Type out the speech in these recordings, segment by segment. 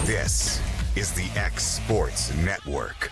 This is the X Sports Network.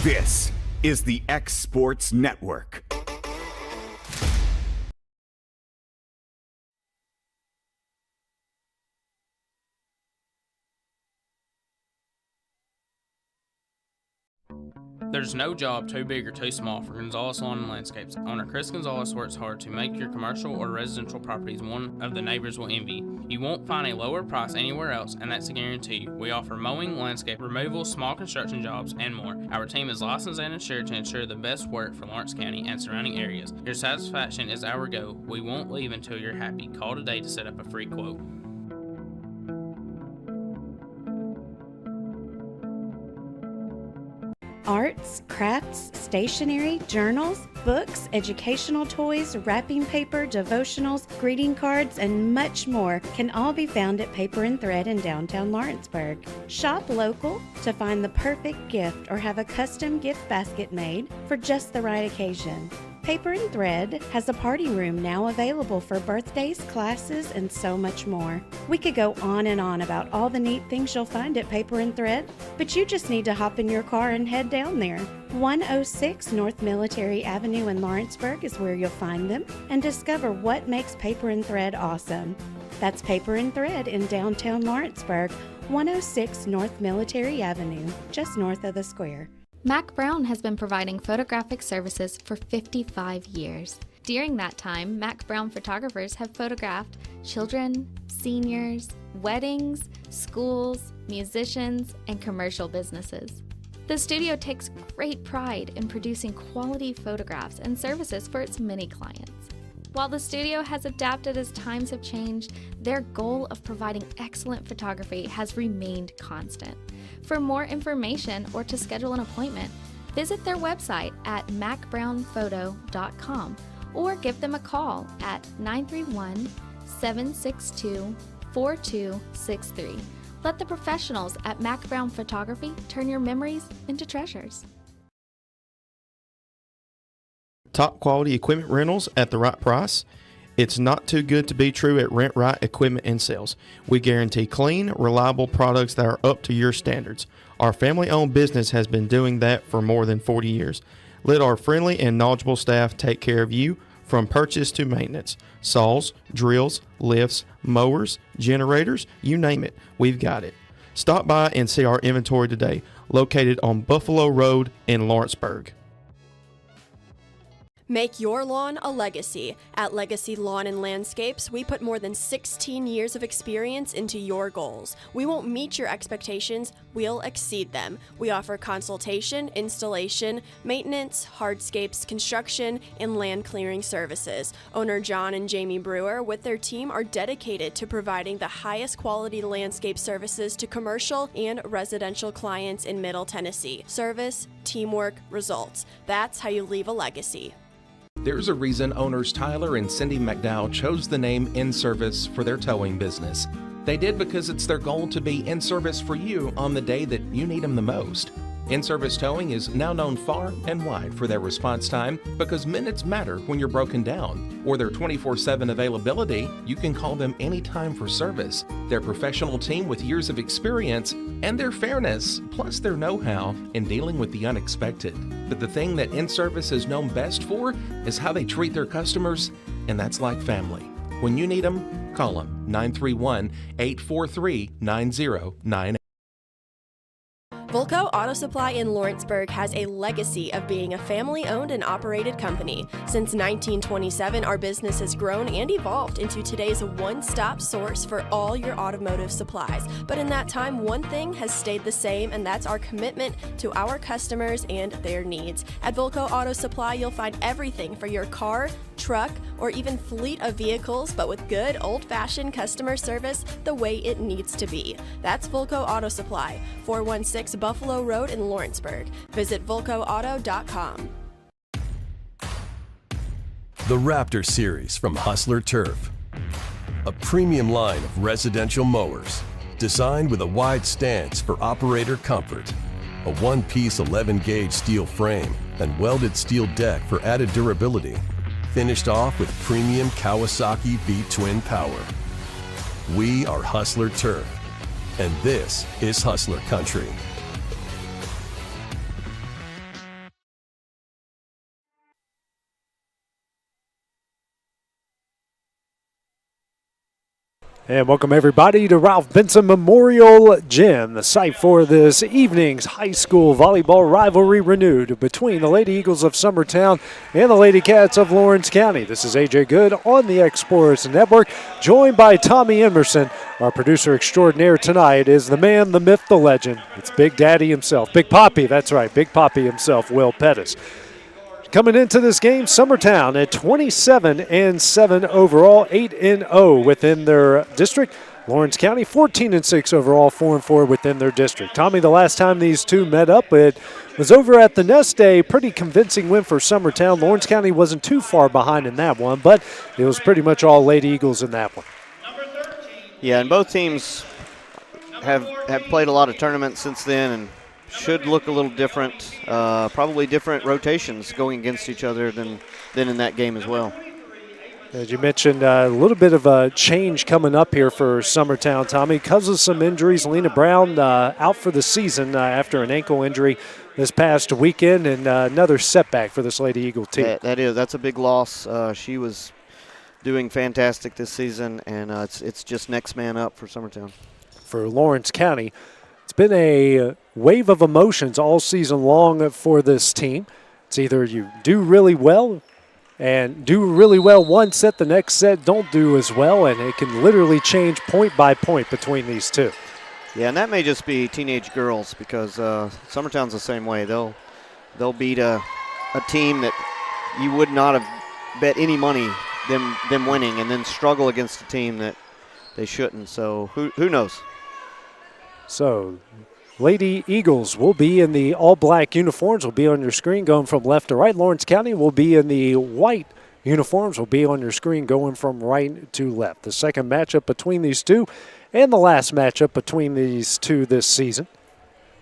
This is the X Sports Network. There's no job too big or too small for Gonzalez Lawn and Landscapes. Owner Chris Gonzalez works hard to make your commercial or residential properties one of the neighbors will envy. You won't find a lower price anywhere else, and that's a guarantee. We offer mowing, landscape removal, small construction jobs, and more. Our team is licensed and insured to ensure the best work for Lawrence County and surrounding areas. Your satisfaction is our goal. We won't leave until you're happy. Call today to set up a free quote. Arts, crafts, stationery, journals, books, educational toys, wrapping paper, devotionals, greeting cards, and much more can all be found at Paper and Thread in downtown Lawrenceburg. Shop local to find the perfect gift or have a custom gift basket made for just the right occasion. Paper and Thread has a party room now available for birthdays, classes, and so much more. We could go on and on about all the neat things you'll find at Paper and Thread, but you just need to hop in your car and head down there. 106 North Military Avenue in Lawrenceburg is where you'll find them and discover what makes Paper and Thread awesome. That's Paper and Thread in downtown Lawrenceburg, 106 North Military Avenue, just north of the square. Mac Brown has been providing photographic services for 55 years. During that time, Mac Brown photographers have photographed children, seniors, weddings, schools, musicians, and commercial businesses. The studio takes great pride in producing quality photographs and services for its many clients. While the studio has adapted as times have changed, their goal of providing excellent photography has remained constant. For more information or to schedule an appointment, visit their website at macbrownphoto.com or give them a call at 931-762-4263. Let the professionals at Mac Brown Photography turn your memories into treasures. Top quality equipment rentals at the right price. It's not too good to be true at Rent Right Equipment and Sales. We guarantee clean, reliable products that are up to your standards. Our family-owned business has been doing that for more than 40 years. Let our friendly and knowledgeable staff take care of you from purchase to maintenance. Saws, drills, lifts, mowers, generators, you name it, we've got it. Stop by and see our inventory today, located on Buffalo Road in Lawrenceburg. Make your lawn a legacy. At Legacy Lawn and Landscapes, we put more than 16 years of experience into your goals. We won't meet your expectations, we'll exceed them. We offer consultation, installation, maintenance, hardscapes, construction, and land clearing services. Owner John and Jamie Brewer with their team are dedicated to providing the highest quality landscape services to commercial and residential clients in Middle Tennessee. Service, teamwork, results. That's how you leave a legacy. There's a reason owners Tyler and Cindy McDowell chose the name In Service for their towing business. They did because it's their goal to be in service for you on the day that you need them the most. In-Service Towing is now known far and wide for their response time because minutes matter when you're broken down. Or their 24/7 availability, you can call them anytime for service. Their professional team with years of experience and their fairness, plus their know-how in dealing with the unexpected. But the thing that In-Service is known best for is how they treat their customers, and that's like family. When you need them, call them 931-843-9098. Volco Auto Supply in Lawrenceburg has a legacy of being a family-owned and operated company. Since 1927, our business has grown and evolved into today's one-stop source for all your automotive supplies. But in that time, one thing has stayed the same, and that's our commitment to our customers and their needs. At Volco Auto Supply, you'll find everything for your car, truck, or even fleet of vehicles, but with good old-fashioned customer service the way it needs to be. That's Volco Auto Supply, 416 Buffalo Road in Lawrenceburg. Visit volcoauto.com. The Raptor Series from Hustler Turf. A premium line of residential mowers designed with a wide stance for operator comfort. A one-piece 11-gauge steel frame and welded steel deck for added durability. Finished off with premium Kawasaki V-twin power. We are Hustler Turf, and this is Hustler Country. And welcome everybody to Ralph Benson Memorial Gym, the site for this evening's high school volleyball rivalry renewed between the Lady Eagles of Summertown and the Lady Cats of Lawrence County. This is AJ Good on the X Sports Network, joined by Tommy Emerson. Our producer extraordinaire tonight is the man, the myth, the legend. It's Big Daddy himself, Big Poppy, that's right, Big Poppy himself, Will Pettis. Coming into this game, Summertown at 27-7 overall, 8-0 within their district. Lawrence County 14-6 overall, 4-4 within their district. Tommy, the last time these two met up, it was over at the Nest Day. Pretty convincing win for Summertown. Lawrence County wasn't too far behind in that one, but it was pretty much all Lady Eagles in that one. Yeah, and both teams have played a lot of tournaments since then, and should look a little different, probably different rotations going against each other than in that game as well. As you mentioned, a little bit of a change coming up here for Summertown, Tommy. Because of some injuries, Lena Brown out for the season after an ankle injury this past weekend, and another setback for this Lady Eagle team. That's a big loss. She was doing fantastic this season, and it's just next man up for Summertown. For Lawrence County, it's been a wave of emotions all season long for this team. It's either you do really well one set, the next set don't do as well, and it can literally change point by point between these two. Yeah, and that may just be teenage girls, because Summertown's the same way. They'll beat a team that you would not have bet any money them winning, and then struggle against a team that they shouldn't. So who knows? So Lady Eagles will be in the all-black uniforms, will be on your screen going from left to right. Lawrence County will be in the white uniforms, will be on your screen going from right to left. The second matchup between these two and the last matchup between these two this season.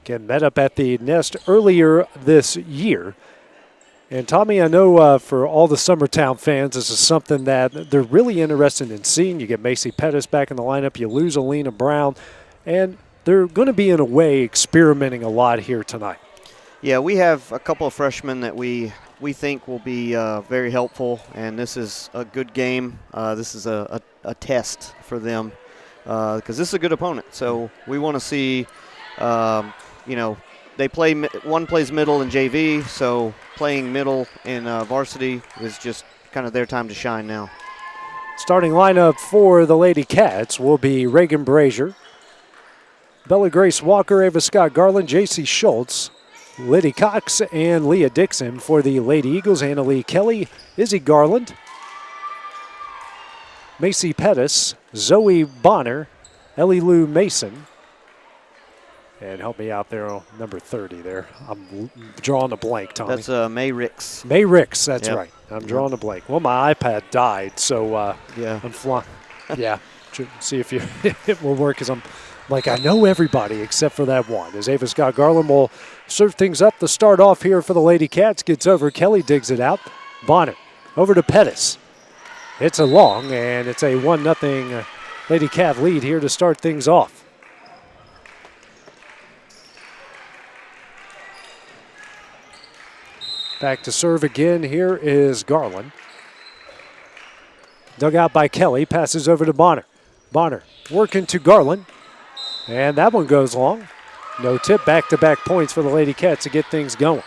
Again, met up at the Nest earlier this year. And Tommy, I know for all the Summertown fans, this is something that they're really interested in seeing. You get Macy Pettis back in the lineup, you lose Alina Brown, and they're going to be, in a way, experimenting a lot here tonight. Yeah, we have a couple of freshmen that we think will be very helpful, and this is a good game. This is a test for them because this is a good opponent. So we want to see, they play, one plays middle in JV, so playing middle in varsity is just kind of their time to shine now. Starting lineup for the Lady Cats will be Reagan Brazier, Bella Grace Walker, Ava Scott Garland, J.C. Schultz, Liddy Cox, and Leah Dixon. For the Lady Eagles, Anna Lee Kelly, Izzy Garland, Macy Pettis, Zoe Bonner, Ellie Lou Mason, and help me out there on number 30 there. I'm drawing a blank, Tommy. That's May Ricks. May Ricks, that's yep. right. I'm drawing a blank. Well, my iPad died, so yeah. I'm flying. Yeah, see if it will work, because I'm like, I know everybody except for that one. As Ava Scott Garland will serve things up to start off here for the Lady Cats. Gets over, Kelly digs it out. Bonner over to Pettis. It's a long, and it's a 1-0 Lady Cat lead here to start things off. Back to serve again. Here is Garland. Dug out by Kelly. Passes over to Bonner. Bonner working to Garland. And that one goes long. No tip. Back-to-back points for the Lady Cats to get things going.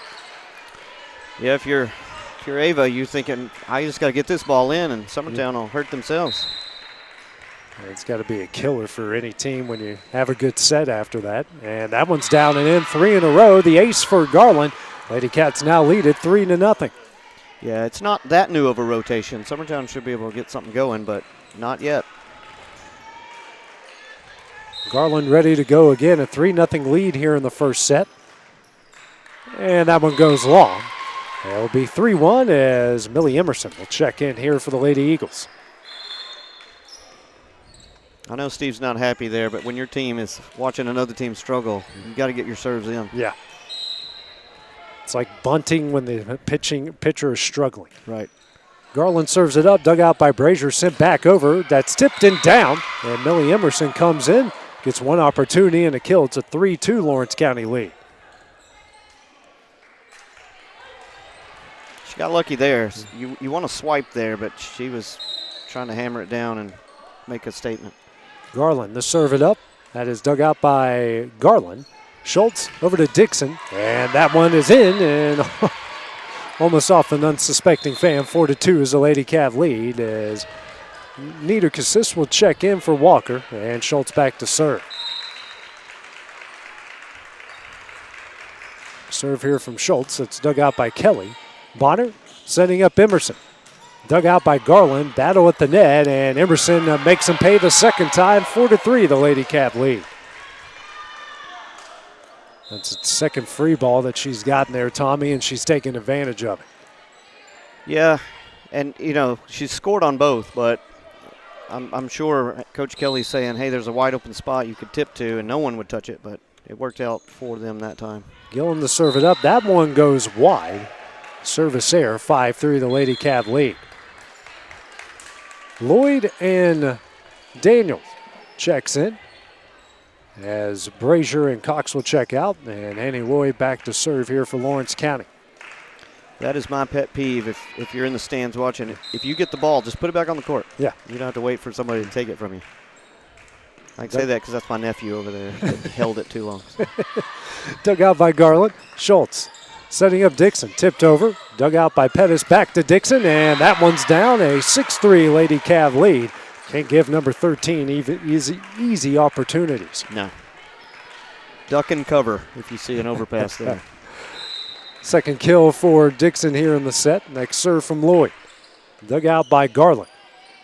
Yeah, if you're Ava, you're thinking, I just got to get this ball in, and Summertown will hurt themselves. It's got to be a killer for any team when you have a good set after that. And that one's down and in, 3 in a row. The ace for Garland. Lady Cats now lead it 3-0. Yeah, it's not that new of a rotation. Summertown should be able to get something going, but not yet. Garland ready to go again. A 3-0 lead here in the first set. And that one goes long. It'll be 3-1 as Millie Emerson will check in here for the Lady Eagles. I know Steve's not happy there, but when your team is watching another team struggle, you got to get your serves in. Yeah. It's like bunting when the pitcher is struggling. Right. Garland serves it up, dug out by Brazier, sent back over. That's tipped and down, and Millie Emerson comes in, gets one opportunity and a kill. It's a 3-2 Lawrence County lead. She got lucky there. You want to swipe there, but she was trying to hammer it down and make a statement. Garland, the serve it up. That is dug out by Garland. Schultz over to Dixon, and that one is in, and almost off an unsuspecting fan. 4-2 is the Lady Cat lead as Nita Cassis will check in for Walker, and Schultz back to serve. Serve here from Schultz. It's dug out by Kelly. Bonner setting up Emerson. Dug out by Garland. Battle at the net, and Emerson makes him pay the second time. 4-3, the Lady Cat lead. That's its second free ball that she's gotten there, Tommy, and she's taking advantage of it. Yeah, and, she's scored on both, but I'm sure Coach Kelly's saying, hey, there's a wide open spot you could tip to, and no one would touch it, but it worked out for them that time. Gillen to serve it up. That one goes wide. Service error, 5-3, the Lady Cav lead. Lloyd and Daniel checks in as Brazier and Cox will check out, and Annie Lloyd back to serve here for Lawrence County. That is my pet peeve if you're in the stands watching it. If you get the ball, just put it back on the court. Yeah. You don't have to wait for somebody to take it from you. I can say that because that's my nephew over there. He held it too long. So. Dug out by Garland. Schultz setting up Dixon. Tipped over. Dug out by Pettis. Back to Dixon, and that one's down. A 6-3 Lady Cav lead. Can't give number 13 easy opportunities. No. Duck and cover if you see an overpass there. Second kill for Dixon here in the set. Next serve from Lloyd. Dug out by Garland.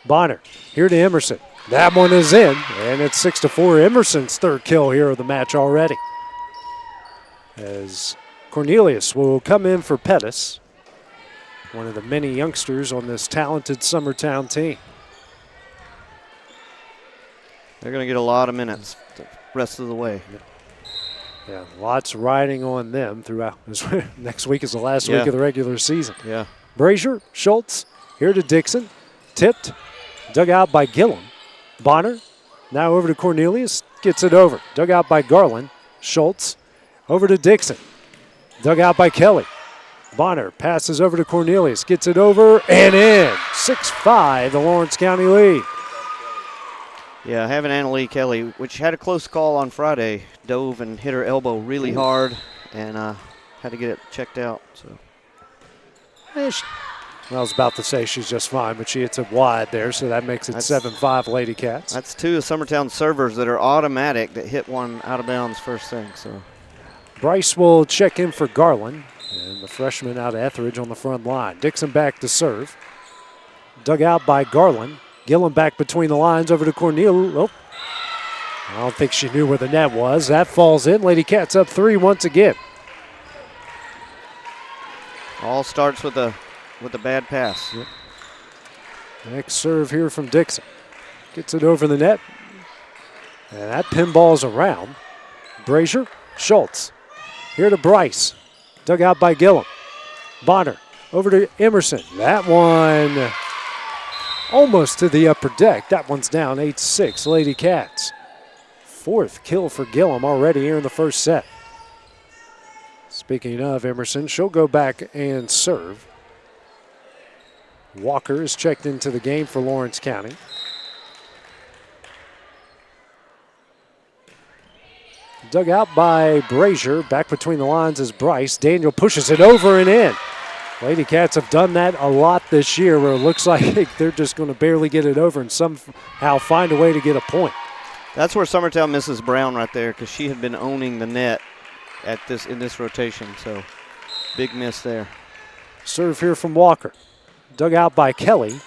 Bonner here to Emerson. That one is in, and it's 6-4. Emerson's third kill here of the match already. As Cornelius will come in for Pettis, one of the many youngsters on this talented Summertown team. They're going to get a lot of minutes the rest of the way. Yeah, lots riding on them throughout. Next week is the last week of the regular season. Yeah. Brazier, Schultz, here to Dixon. Tipped, dug out by Gillum. Bonner, now over to Cornelius, gets it over. Dug out by Garland. Schultz, over to Dixon. Dug out by Kelly. Bonner passes over to Cornelius, gets it over and in. 6-5, the Lawrence County lead. Yeah, having Annalee Kelly, which had a close call on Friday, dove and hit her elbow really hard and had to get it checked out. So. I was about to say she's just fine, but she hits it wide there, so that makes it 7-5 Lady Cats. That's two of Summertown servers that are automatic that hit one out of bounds first thing. So Bryce will check in for Garland, and the freshman out of Etheridge on the front line. Dixon back to serve. Dug out by Garland. Gillen back between the lines over to Cornelius. Oh, I don't think she knew where the net was. That falls in. Lady Cats up 3 once again. all starts with a bad pass. Yep. Next serve here from Dixon. Gets it over the net. And that pinball's around. Brazier, Schultz. Here to Bryce. Dug out by Gillum. Bonner over to Emerson. That one almost to the upper deck. That one's down 8-6, Lady Cats. Fourth kill for Gillum already here in the first set. Speaking of Emerson, she'll go back and serve. Walker is checked into the game for Lawrence County. Dug out by Brazier. Back between the lines is Bryce. Daniel pushes it over and in. Lady Cats have done that a lot this year where it looks like they're just going to barely get it over and somehow find a way to get a point. That's where Summertown misses Brown right there because she had been owning the net in this rotation. So big miss there. Serve here from Walker. Dug out by Kelly.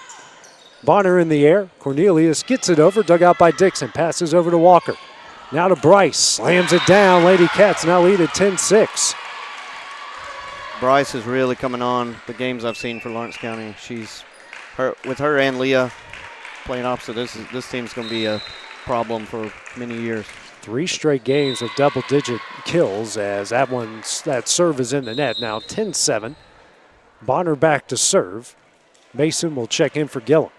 Bonner in the air. Cornelius gets it over. Dug out by Dixon. Passes over to Walker. Now to Bryce. Slams it down. Lady Cats now lead at 10-6. Bryce is really coming on the games I've seen for Lawrence County. With her and Leah playing opposite, this team's going to be a problem for many years. 3 straight games of double-digit kills as that serve is in the net. Now 10-7. Bonner back to serve. Mason will check in for Gillum.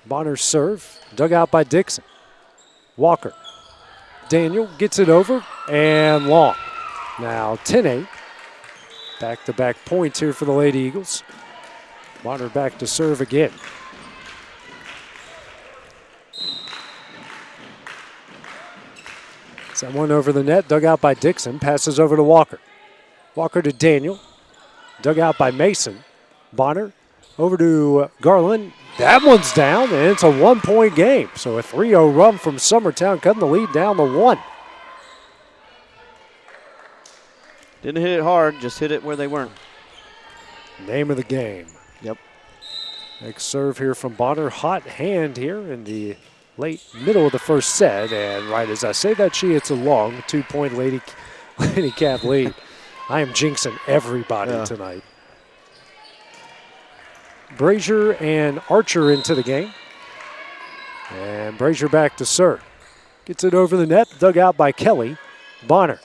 Bonner's serve, dug out by Dixon. Walker. Daniel gets it over and long. Now 10-8. Back-to-back points here for the Lady Eagles. Bonner back to serve again. That one over the net, dug out by Dixon, passes over to Walker. Walker to Daniel, dug out by Mason. Bonner over to Garland. That one's down, and it's a 1-point game. So a 3-0 run from Summertown, cutting the lead down to 1. Didn't hit it hard, just hit it where they weren't. Name of the game. Yep. Next serve here from Bonner. Hot hand here in the late middle of the first set. And right as I say that, she hits a long 2-point Lady Cat lead. I am jinxing everybody tonight. Brazier and Archer into the game. And Brazier back to serve. Gets it over the net, dug out by Kelly. Bonner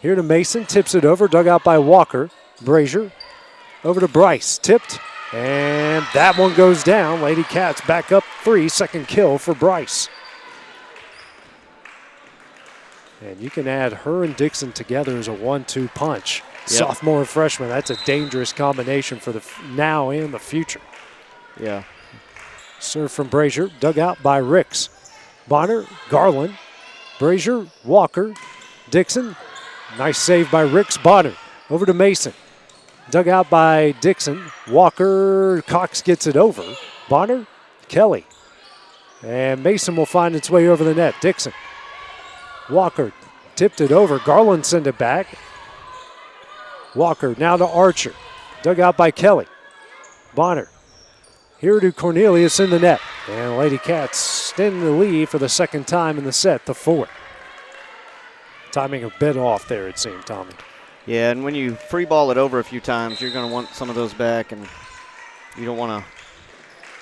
here to Mason, tips it over, dug out by Walker. Brazier over to Bryce, tipped, and that one goes down. Lady Cats back up 3, second kill for Bryce. And you can add her and Dixon together as a 1-2 punch. Yep. Sophomore and freshman, that's a dangerous combination for the now and the future. Yeah. Serve from Brazier, dug out by Ricks. Bonner, Garland, Brazier, Walker, Dixon. Nice save by Ricks. Bonner over to Mason. Dug out by Dixon. Walker, Cox gets it over. Bonner, Kelly. And Mason will find its way over the net. Dixon. Walker tipped it over. Garland sent it back. Walker now to Archer. Dug out by Kelly. Bonner. Here to Cornelius in the net. And Lady Cats extend the lead for the second time in the set to 4. Timing a bit off there, it seemed, Tommy. Yeah, and when you free ball it over a few times, you're going to want some of those back, and you don't want to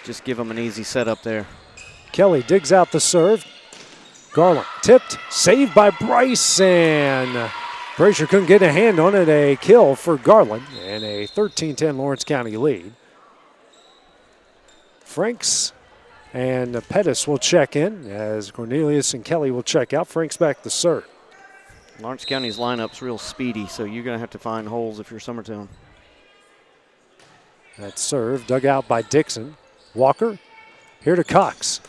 just give them an easy setup there. Kelly digs out the serve. Garland tipped, saved by Bryce, and Brazier couldn't get a hand on it. A kill for Garland, and a 13-10 Lawrence County lead. Franks and Pettis will check in as Cornelius and Kelly will check out. Franks back to serve. Lawrence County's lineup's real speedy, so you're going to have to find holes if you're Summertown. That serve dug out by Dixon. Walker here to Cox.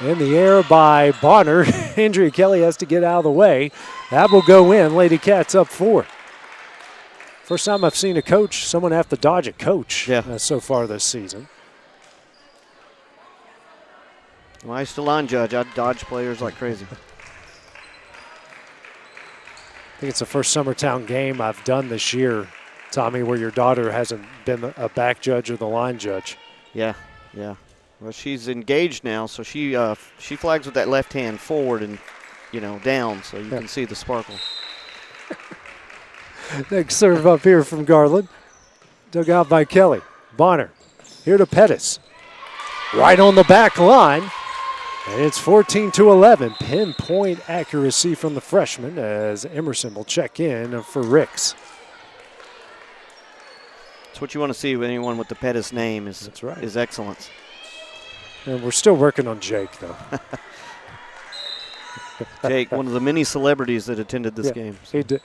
In the air by Bonner. Andrea Kelly has to get out of the way. That will go in. Lady Cats up 4. First time I've seen someone have to dodge a coach so far this season. Well, I used to line judge. I'd dodge players like crazy. I think it's the first Summertown game I've done this year, Tommy, where your daughter hasn't been a back judge or the line judge. Yeah. Well, she's engaged now, so she flags with that left hand forward and, down, so you can see the sparkle. Next serve up here from Garland. Dug out by Kelly. Bonner here to Pettis. Right on the back line. And it's 14-11. Pinpoint accuracy from the freshman as Emerson will check in for Ricks. That's what you want to see with anyone with the Pettis name is, that's right, is excellence. And we're still working on Jake, though. Jake, one of the many celebrities that attended this game. So. He did.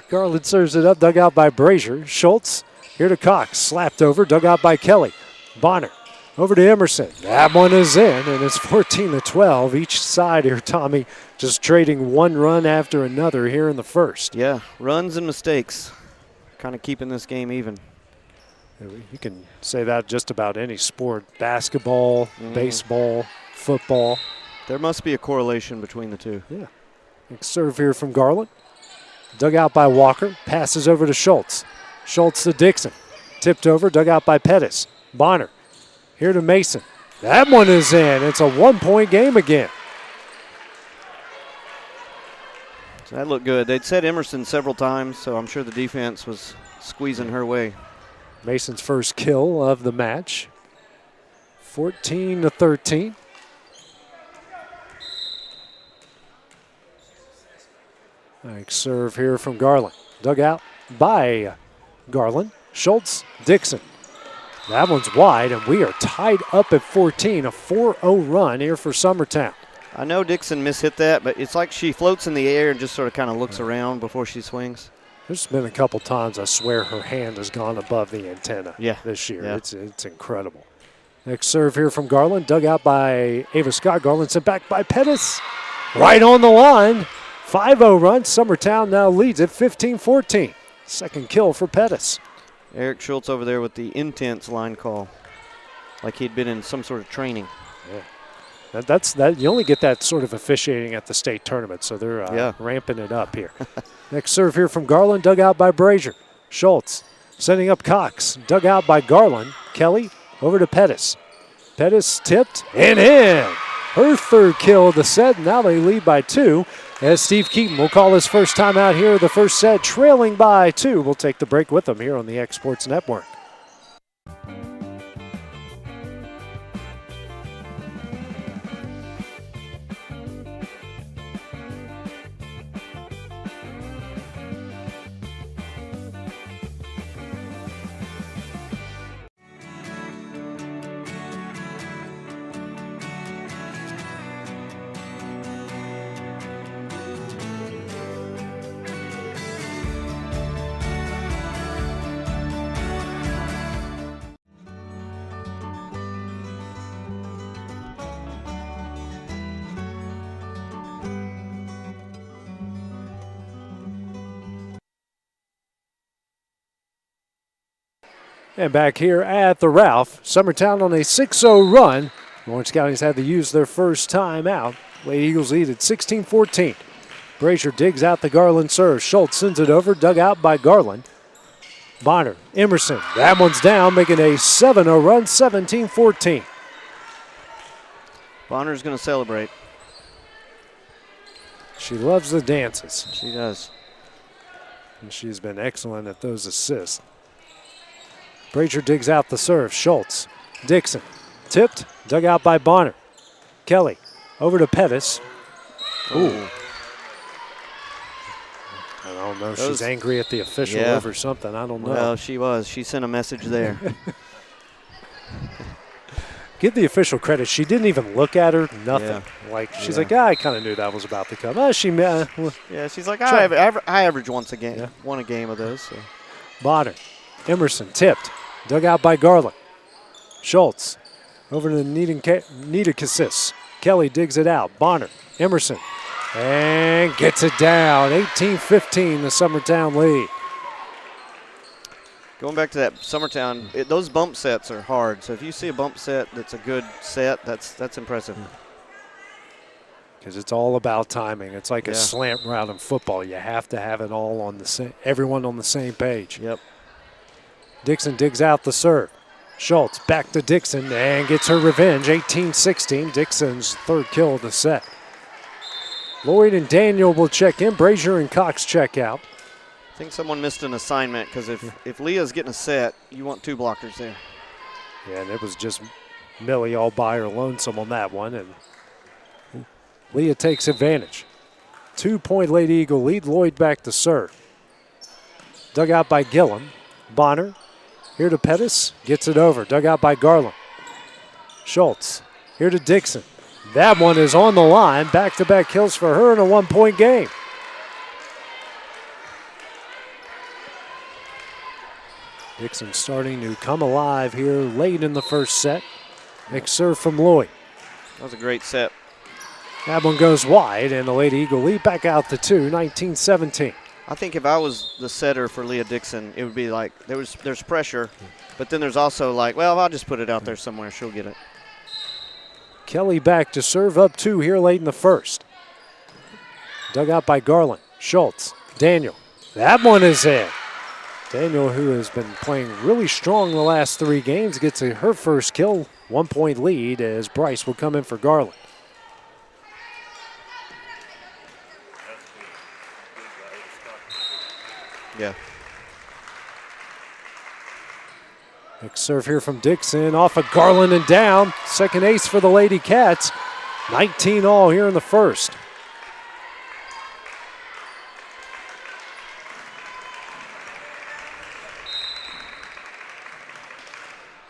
Garland serves it up, dug out by Brazier. Schultz here to Cox. Slapped over, dug out by Kelly. Bonner. Over to Emerson. That one is in, and it's 14-12. Each side here, Tommy, just trading one run after another here in the first. Yeah, runs and mistakes, kind of keeping this game even. You can say that just about any sport. Basketball, baseball, football. There must be a correlation between the two. Yeah. Next serve here from Garland. Dug out by Walker. Passes over to Schultz. Schultz to Dixon. Tipped over, dug out by Pettis. Bonner. Here to Mason. That one is in. It's a one-point game again. So that looked good. They'd said Emerson several times, so I'm sure the defense was squeezing her way. Mason's first kill of the match. 14-13. Nice serve here from Garland. Dug out by Garland. Schultz, Dixon. That one's wide, and we are tied up at 14. A 4-0 run here for Summertown. I know Dixon mishit that, but it's like she floats in the air and just sort of kind of looks around before she swings. There's been a couple times I swear her hand has gone above the antenna this year. Yeah. It's incredible. Next serve here from Garland. Dug out by Ava Scott. Garland sent back by Pettis. Right on the line. 5-0 run. Summertown now leads at 15-14. Second kill for Pettis. Eric Schultz over there with the intense line call, like he'd been in some sort of training. Yeah, that's you only get that sort of officiating at the state tournament, so they're ramping it up here. Next serve here from Garland, dug out by Brazier. Schultz sending up Cox, dug out by Garland. Kelly over to Pettis. Pettis tipped and in. Her third kill of the set. Now they lead by 2. As Steve Keaton will call his first time out here of the first set, trailing by 2. We'll take the break with them here on the X Sports Network. And back here at the Ralph, Summertown on a 6-0 run. Lawrence County's had to use their first time out. Lady Eagles lead at 16-14. Brazier digs out the Garland serve. Schultz sends it over, dug out by Garland. Bonner, Emerson, that one's down, making a 7-0 run, 17-14. Bonner's going to celebrate. She loves the dances. She does. And she's been excellent at those assists. Brazier digs out the serve. Schultz, Dixon, tipped, dug out by Bonner. Kelly, over to Pettis. Ooh. I don't know. She's angry at the official over something. I don't know. Well, she was. She sent a message there. Give the official credit. She didn't even look at her. Nothing. Yeah. Like she's like, I kind of knew that was about to come. Yeah, she's like, I average once a game. Yeah. Won a game of those. So. Bonner, Emerson tipped, dug out by Garland. Schultz over to Nita Cassis. Kelly digs it out. Bonner, Emerson, and gets it down. 18-15, the Summertown lead. Going back to that Summertown, those bump sets are hard. So if you see a bump set that's a good set, that's impressive. Because it's all about timing. It's like a slant route in football. You have to have it all on the same, everyone on the same page. Yep. Dixon digs out the serve. Schultz back to Dixon and gets her revenge. 18-16, Dixon's third kill of the set. Lloyd and Daniel will check in. Brazier and Cox check out. I think someone missed an assignment because if Leah's getting a set, you want two blockers there. Yeah, and it was just Millie all by her lonesome on that one, and Leah takes advantage. 2-point Lady Eagle lead. Lloyd back to serve. Dug out by Gillum. Bonner here to Pettis, gets it over. Dug out by Garland. Schultz here to Dixon. That one is on the line. Back-to-back kills for her in a 1-point game. Dixon starting to come alive here late in the first set. Next serve from Lloyd. That was a great set. That one goes wide, and the Lady Eagle lead back out to 2, 19-17. I think if I was the setter for Leah Dixon, it would be like there's pressure, but then there's also like, well, I'll just put it out there somewhere. She'll get it. Kelly back to serve up 2 here late in the first. Dug out by Garland. Schultz. Daniel. That one is in. Daniel, who has been playing really strong the last 3 games, gets her first kill. 1-point lead as Bryce will come in for Garland. Yeah. Next serve here from Dixon off of Garland and down. Second ace for the Lady Cats. 19 all here in the first.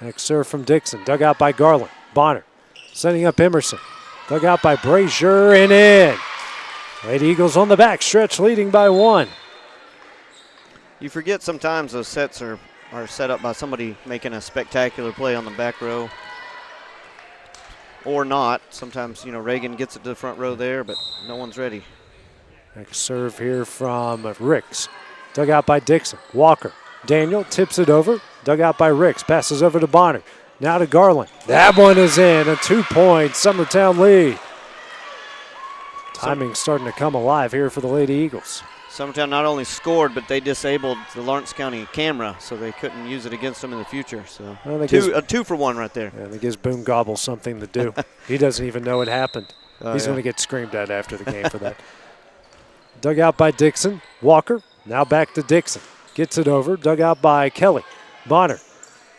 Next serve from Dixon. Dug out by Garland. Bonner sending up Emerson. Dug out by Brazier and in. Lady Eagles on the back stretch leading by 1. You forget sometimes those sets are set up by somebody making a spectacular play on the back row. Or not. Sometimes, Reagan gets it to the front row there, but no one's ready. Next serve here from Ricks. Dug out by Dixon. Walker. Daniel tips it over. Dug out by Ricks. Passes over to Bonner. Now to Garland. That one is in. A 2-point Summertown lead. Timing starting to come alive here for the Lady Eagles. Summertown not only scored, but they disabled the Lawrence County camera, so they couldn't use it against them in the future. So a 2-for-1 right there. And it gives Boom Gobble something to do. He doesn't even know it happened. He's going to get screamed at after the game for that. Dug out by Dixon. Walker. Now back to Dixon. Gets it over. Dug out by Kelly. Bonner.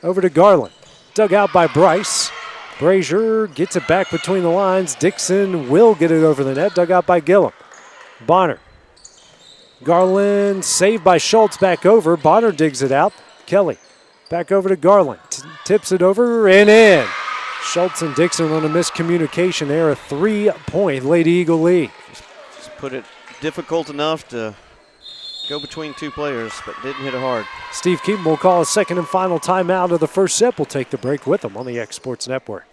Over to Garland. Dug out by Bryce. Brazier gets it back between the lines. Dixon will get it over the net. Dug out by Gillum. Bonner. Garland saved by Schultz back over. Bonner digs it out. Kelly back over to Garland. Tips it over and in. Schultz and Dixon on a miscommunication there. A 3-point Lady Eagle lead. Just put it difficult enough to go between 2 players, but didn't hit it hard. Steve Keaton will call a second and final timeout of the first set. We'll take the break with him on the X Sports Network.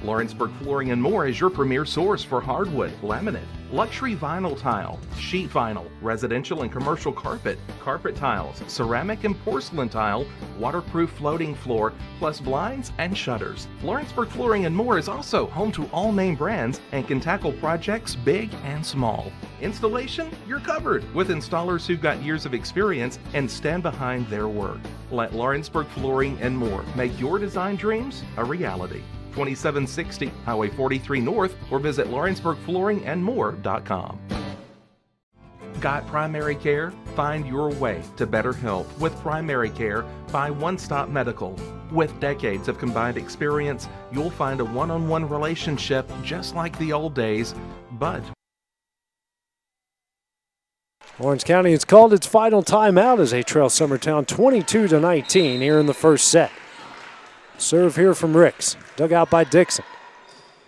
Lawrenceburg Flooring and More is your premier source for hardwood, laminate, luxury vinyl tile, sheet vinyl, residential and commercial carpet, carpet tiles, ceramic and porcelain tile, waterproof floating floor, plus blinds and shutters. Lawrenceburg Flooring and More is also home to all name brands and can tackle projects big and small. Installation? You're covered with installers who've got years of experience and stand behind their work. Let Lawrenceburg Flooring and More make your design dreams a reality. 2760 Highway 43 North or visit lawrenceburgflooringandmore.com. Got primary care? Find your way to better health with primary care by One Stop Medical. With decades of combined experience, you'll find a one-on-one relationship just like the old days, but Orange County has called its final timeout as they trail Summertown 22-19 here in the first set. Serve here from Ricks, dug out by Dixon.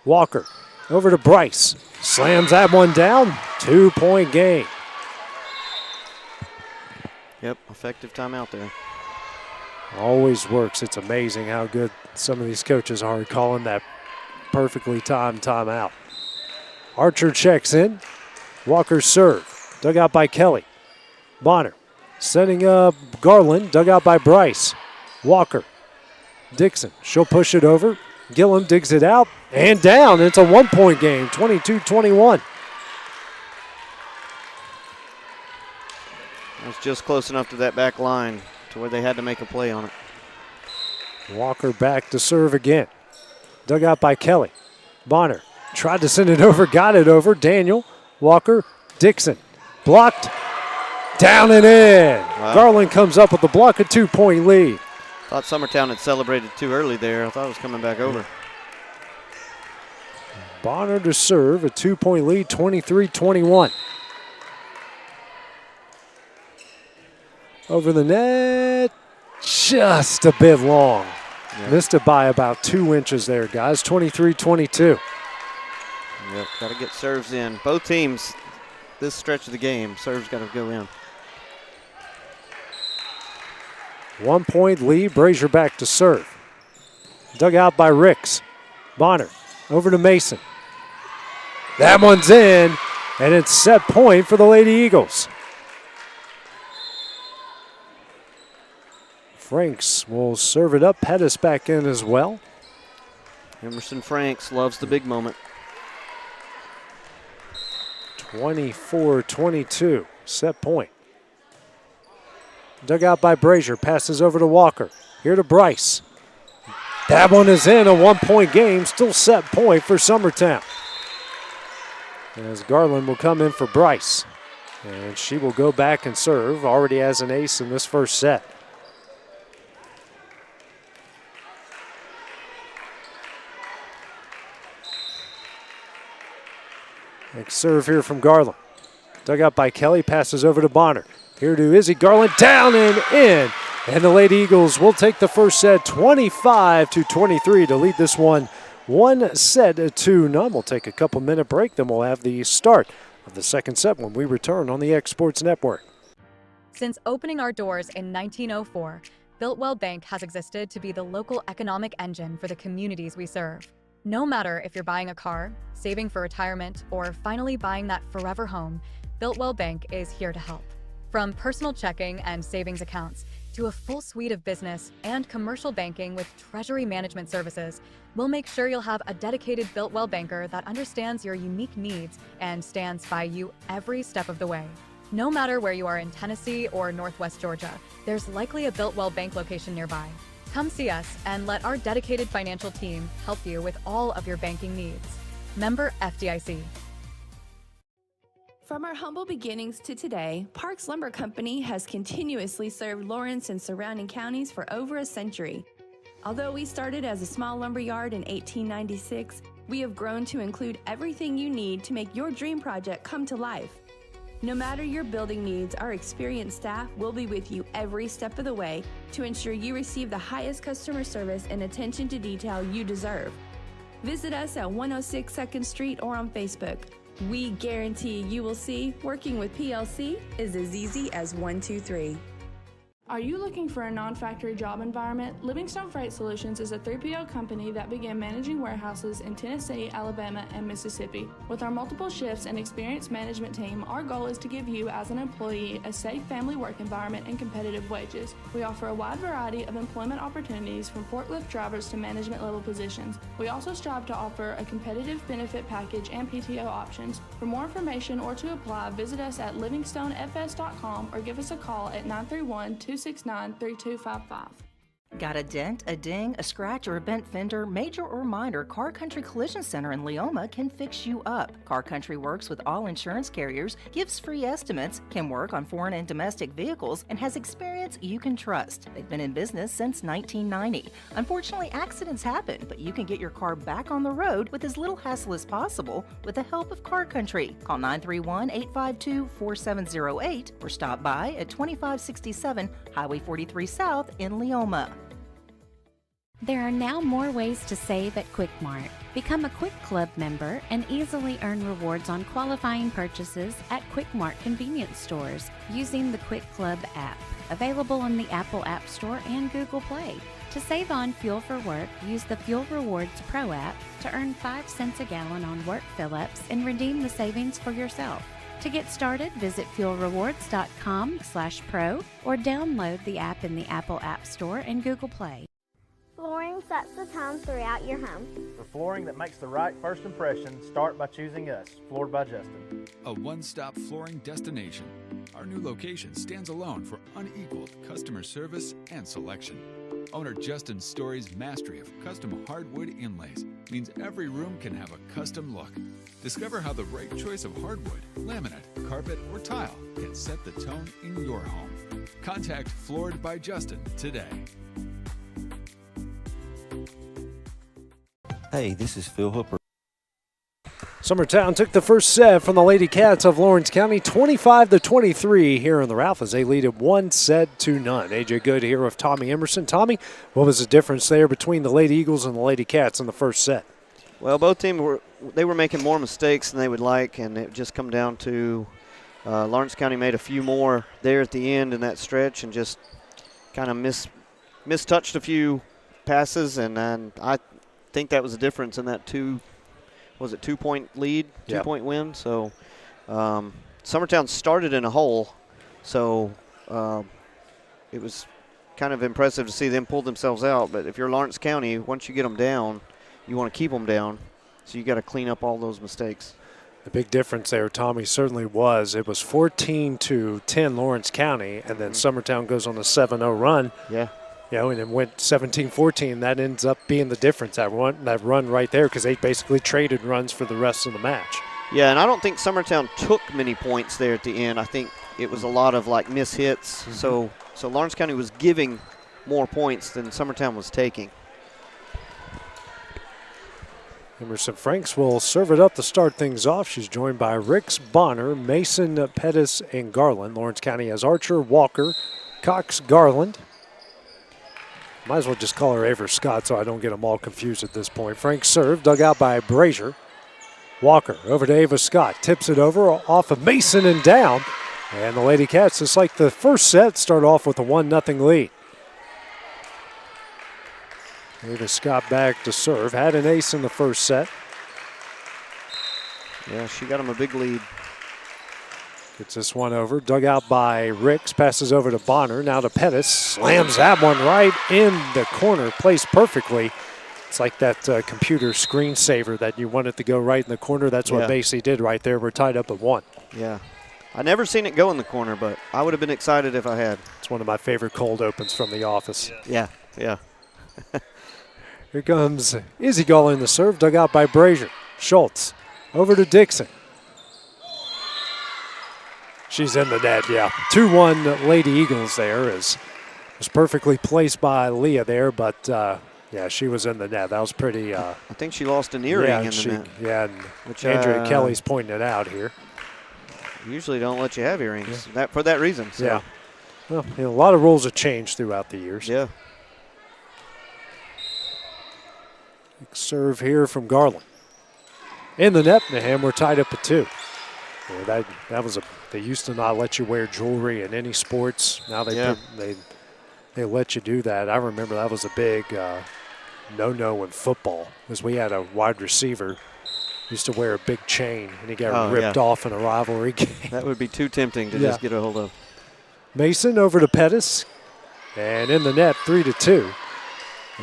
Walker over to Bryce, slams that one down, 2-point game. Yep, effective timeout there. Always works. It's amazing how good some of these coaches are at calling that perfectly timed timeout. Archer checks in. Walker's serve, dug out by Kelly. Bonner setting up Garland, dug out by Bryce. Walker. Dixon, she'll push it over. Gillum digs it out and down. It's a 1-point game, 22-21. It was just close enough to that back line to where they had to make a play on it. Walker back to serve again. Dug out by Kelly. Bonner tried to send it over, got it over. Daniel, Walker, Dixon. Blocked, down and in. Wow. Garland comes up with the block, a 2-point lead. Thought Summertown had celebrated too early there. I thought it was coming back over. Bonner to serve, a 2-point lead, 23-21. Over the net, just a bit long. Yep. Missed it by about 2 inches there, guys, 23-22. Yep, got to get serves in. Both teams, this stretch of the game, serves got to go in. 1-point lead, Brazier back to serve. Dug out by Ricks. Bonner over to Mason. That one's in, and it's set point for the Lady Eagles. Franks will serve it up. Pettis back in as well. Emerson Franks loves the big moment. 24-22, set point. Dug out by Brazier, passes over to Walker. Here to Bryce. That one is in, a 1-point game, still set point for Summertown. As Garland will come in for Bryce. And she will go back and serve, already has an ace in this first set. Next serve here from Garland. Dug out by Kelly, passes over to Bonner. Here to Izzy Garland, down and in. And the Lady Eagles will take the first set 25-23 to lead this one 1-0. We'll take a couple-minute break, then we'll have the start of the second set when we return on the X Sports Network. Since opening our doors in 1904, Builtwell Bank has existed to be the local economic engine for the communities we serve. No matter if you're buying a car, saving for retirement, or finally buying that forever home, Builtwell Bank is here to help. From personal checking and savings accounts to a full suite of business and commercial banking with treasury management services, we'll make sure you'll have a dedicated Builtwell banker that understands your unique needs and stands by you every step of the way. No matter where you are in Tennessee or Northwest Georgia, there's likely a Builtwell Bank location nearby. Come see us and let our dedicated financial team help you with all of your banking needs. Member FDIC. From our humble beginnings to today, Parks Lumber Company has continuously served Lawrence and surrounding counties for over a century. Although we started as a small lumber yard in 1896, we have grown to include everything you need to make your dream project come to life. No matter your building needs, our experienced staff will be with you every step of the way to ensure you receive the highest customer service and attention to detail you deserve. Visit us at 106 2nd Street or on Facebook. We guarantee you will see working with PLC is as easy as 1, 2, 3. Are you looking for a non-factory job environment? Livingstone Freight Solutions is a 3PL company that began managing warehouses in Tennessee, Alabama, and Mississippi. With our multiple shifts and experienced management team, our goal is to give you, as an employee, a safe family work environment and competitive wages. We offer a wide variety of employment opportunities from forklift drivers to management level positions. We also strive to offer a competitive benefit package and PTO options. For more information or to apply, visit us at livingstonefs.com or give us a call at 931-269-3255. Got a dent, a ding, a scratch, or a bent fender? Major or minor, Car Country Collision Center in Leoma can fix you up. Car Country works with all insurance carriers, gives free estimates, can work on foreign and domestic vehicles, and has experience you can trust. They've been in business since 1990. Unfortunately, accidents happen, but you can get your car back on the road with as little hassle as possible with the help of Car Country. Call 931-852-4708 or stop by at 2567 Highway 43 South in Leoma. There are now more ways to save at Quick Mart. Become a Quick Club member and easily earn rewards on qualifying purchases at Quick Mart convenience stores using the Quick Club app, available on the Apple App Store and Google Play. To save on fuel for work, use the Fuel Rewards Pro app to earn 5 cents a gallon on work fill-ups and redeem the savings for yourself. To get started, visit fuelrewards.com/pro or download the app in the Apple App Store and Google Play. Flooring sets the tone throughout your home. For flooring that makes the right first impression, start by choosing us, Floored by Justin. A one-stop flooring destination. Our new location stands alone for unequaled customer service and selection. Owner Justin Story's mastery of custom hardwood inlays means every room can have a custom look. Discover how the right choice of hardwood, laminate, carpet, or tile can set the tone in your home. Contact Floored by Justin today. Hey, this is Phil Hooper. Summertown took the first set from the Lady Cats of Lawrence County, 25-23 here in the Ralph as they lead it 1-0. AJ Good here with Tommy Emerson. Tommy, what was the difference there between the Lady Eagles and the Lady Cats in the first set? Well, both teams were making more mistakes than they would like, and it just come down to Lawrence County made a few more there at the end in that stretch and just kind of mistouched a few passes, and I think that was the difference in that 2-point lead, 2-point win. So Summertown started in a hole, so it was kind of impressive to see them pull themselves out. But if you're Lawrence County, once you get them down, you want to keep them down, so you got to clean up all those mistakes. The big difference there, Tommy, certainly was it was 14-10 Lawrence County, and then Summertown goes on a 7-0 run. Yeah. You know, and it went 17-14. That ends up being the difference, that run right there, because they basically traded runs for the rest of the match. Yeah, and I don't think Summertown took many points there at the end. I think it was a lot of, like, miss hits. So Lawrence County was giving more points than Summertown was taking. Emerson Franks will serve it up to start things off. She's joined by Ricks, Bonner, Mason, Pettis, and Garland. Lawrence County has Archer, Walker, Cox, Garland. Might as well just call her Aver Scott so I don't get them all confused at this point. Frank serve, dug out by Brazier. Walker over to Ava Scott. Tips it over off of Mason and down. And the Lady Cats, just like the first set, start off with a 1-0 lead. Ava Scott back to serve. Had an ace in the first set. Yeah, she got him a big lead. Gets this one over. Dug out by Ricks. Passes over to Bonner. Now to Pettis. Slams that one right in the corner. Placed perfectly. It's like that computer screensaver that you want it to go right in the corner. That's what Basie did right there. We're tied up at 1. Yeah. I never seen it go in the corner, but I would have been excited if I had. It's one of my favorite cold opens from the office. Yeah. Here comes Izzy Gull in the serve. Dug out by Brazier. Schultz over to Dixon. She's in the net, yeah. 2-1 Lady Eagles there. Was perfectly placed by Leah there, but yeah, she was in the net. That was pretty. I think she lost an earring in the net. Yeah, and Andrea Kelly's pointing it out here. Usually don't let you have earrings for that reason. So. Yeah. Well, a lot of rules have changed throughout the years. Yeah. Serve here from Garland. In the net, and we're tied up at 2. Yeah, that was they used to not let you wear jewelry in any sports. Now they they let you do that. I remember that was a big no-no in football, because we had a wide receiver used to wear a big chain, and he got ripped off in a rivalry game. That would be too tempting to just get a hold of. Mason over to Pettis, and in the net, 3-2.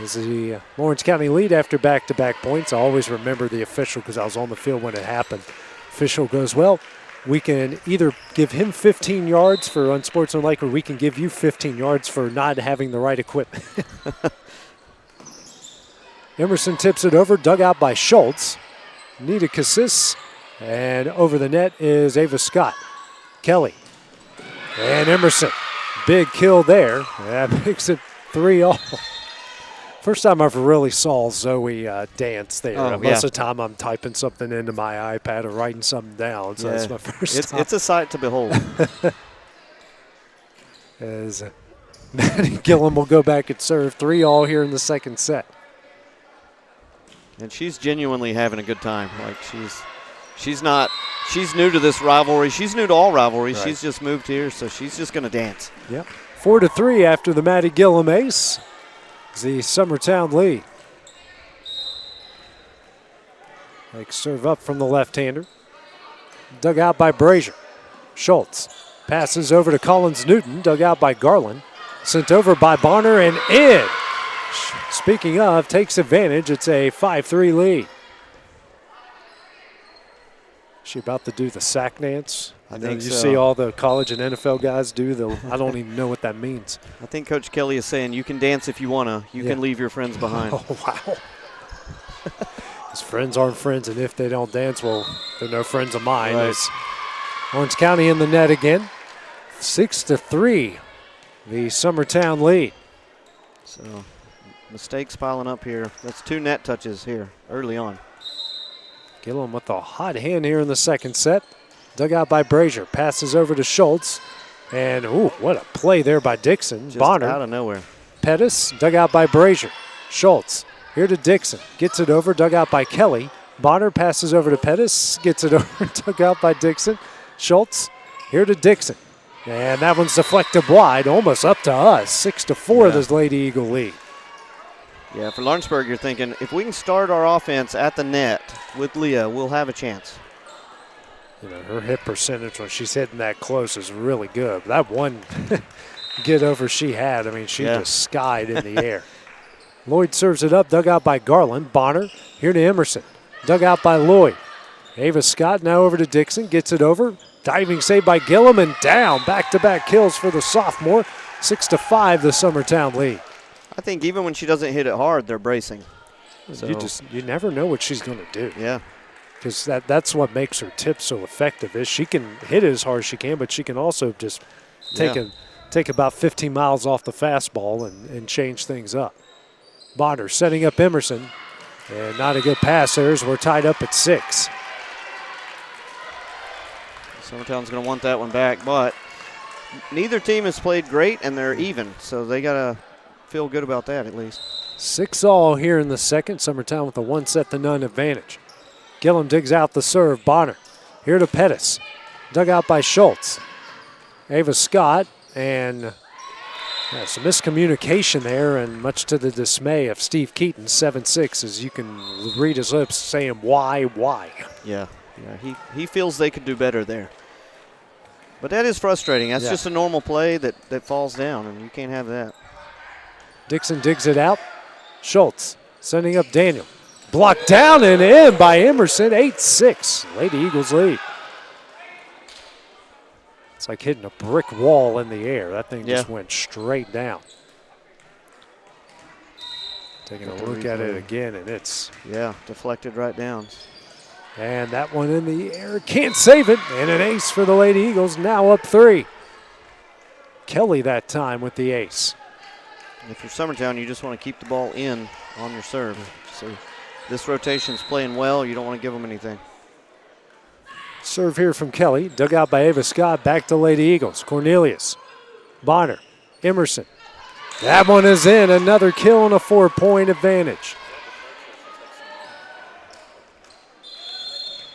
Is the Lawrence County lead after back-to-back points. I always remember the official because I was on the field when it happened. Official goes, well, we can either give him 15 yards for unsportsmanlike, or we can give you 15 yards for not having the right equipment. Emerson tips it over, dug out by Schultz. Nita Cassis, and over the net is Ava Scott. Kelly and Emerson. Big kill there. That makes it 3-all. First time I've really saw Zoe dance there. Most of the time I'm typing something into my iPad or writing something down, so that's my first time. It's a sight to behold. As Maddie Gillum will go back and serve. 3-all here in the second set. And she's genuinely having a good time. Like she's new to this rivalry. She's new to all rivalries. Right. She's just moved here, so she's just going to dance. Yep. 4-3 after the Maddie Gillum ace. The Summertown lead. Like serve up from the left-hander. Dug out by Brazier. Schultz passes over to Collins Newton. Dug out by Garland. Sent over by Bonner and in. Speaking of, takes advantage. It's a 5-3 lead. She about to do the sack dance? I think you see all the college and NFL guys do. I don't even know what that means. I think Coach Kelly is saying you can dance if you want to. You can leave your friends behind. Oh, wow. His friends aren't friends, and if they don't dance, well, they're no friends of mine. Right. It's Lawrence County in the net again. 6-3, the Summertown lead. So mistakes piling up here. That's 2 net touches here early on. Gillum with a hot hand here in the second set. Dug out by Brazier. Passes over to Schultz. And, ooh, what a play there by Dixon. Just Bonner. out of nowhere. Pettis, dug out by Brazier. Schultz, here to Dixon. Gets it over, dug out by Kelly. Bonner passes over to Pettis. Gets it over, dug out by Dixon. Schultz, here to Dixon. And that one's deflected wide, almost up to us. 6-4, this Lady Eagle lead. Yeah, for Lawrenceburg, you're thinking, if we can start our offense at the net with Leah, we'll have a chance. You know, her hit percentage when she's hitting that close is really good. But that one get over she had, I mean, she just skied in the air. Lloyd serves it up, dug out by Garland. Bonner, here to Emerson. Dug out by Lloyd. Ava Scott now over to Dixon, gets it over. Diving save by Gillum and down. Back-to-back kills for the sophomore. 6-5, the Summertown lead. I think even when she doesn't hit it hard, they're bracing. So You never know what she's going to do. Yeah. Because that's what makes her tip so effective is she can hit it as hard as she can, but she can also just take about 15 miles off the fastball and change things up. Bonner setting up Emerson, and not a good pass there as we're tied up at 6. Summertown's going to want that one back, but neither team has played great, and they're even, so they got to feel good about that at least. 6-all here in the second. Summertown with a 1-0 advantage. Gillum digs out the serve. Bonner here to Pettis. Dug out by Schultz. Ava Scott, and some miscommunication there, and much to the dismay of Steve Keaton, 7-6, as you can read his lips saying, why? Yeah, he feels they could do better there. But that is frustrating. That's just a normal play that falls down, and you can't have that. Dixon digs it out. Schultz sending up Daniel. Blocked down and in by Emerson, 8-6. Lady Eagles lead. It's like hitting a brick wall in the air. That thing just went straight down. Taking a look at it again, and it's... Yeah, deflected right down. And that one in the air, can't save it. And an ace for the Lady Eagles, now up 3. Kelly that time with the ace. If you're Summertown, you just want to keep the ball in on your serve. So this rotation's playing well. You don't want to give them anything. Serve here from Kelly. Dug out by Ava Scott. Back to Lady Eagles. Cornelius. Bonner. Emerson. That one is in. Another kill and a 4-point advantage.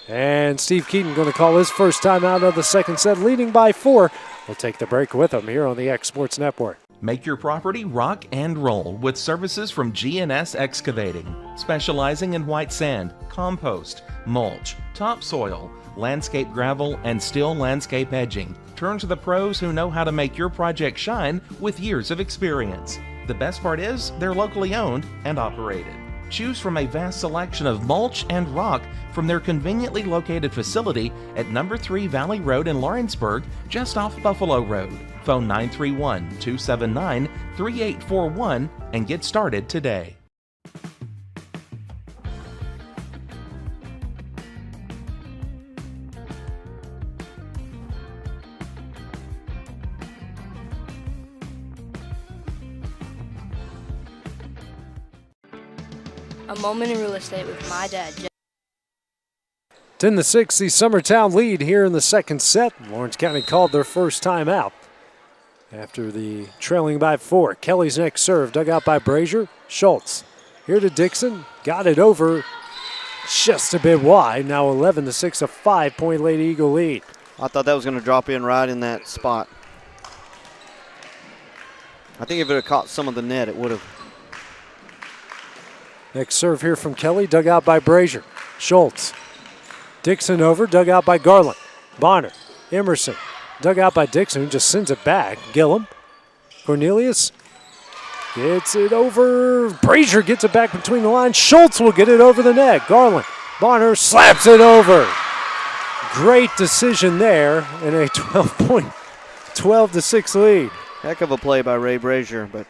And Steve Keaton going to call his first time out of the second set, leading by 4. We'll take the break with him here on the X Sports Network. Make your property rock and roll with services from G&S Excavating, specializing in white sand, compost, mulch, topsoil, landscape gravel, and steel landscape edging. Turn to the pros who know how to make your project shine with years of experience. The best part is they're locally owned and operated. Choose from a vast selection of mulch and rock from their conveniently located facility at number 3 Valley Road in Lawrenceburg, just off Buffalo Road. Phone 931-279-3841 and get started today. A moment in real estate with my dad. 10-6, the Summertown lead here in the second set. Lawrence County called their first time out after the trailing by 4. Kelly's next serve, dug out by Brazier. Schultz here to Dixon, got it over just a bit wide. Now 11-6, a 5-point Lady Eagle lead. I thought that was going to drop in right in that spot. I think if it had caught some of the net, it would have. Next serve here from Kelly, dug out by Brazier. Schultz. Dixon over, dug out by Garland. Bonner. Emerson. Dug out by Dixon, who just sends it back. Gillum. Cornelius gets it over. Brazier gets it back between the lines. Schultz will get it over the net. Garland. Bonner slaps it over. Great decision there in a 12-6 lead. Heck of a play by Ray Brazier, but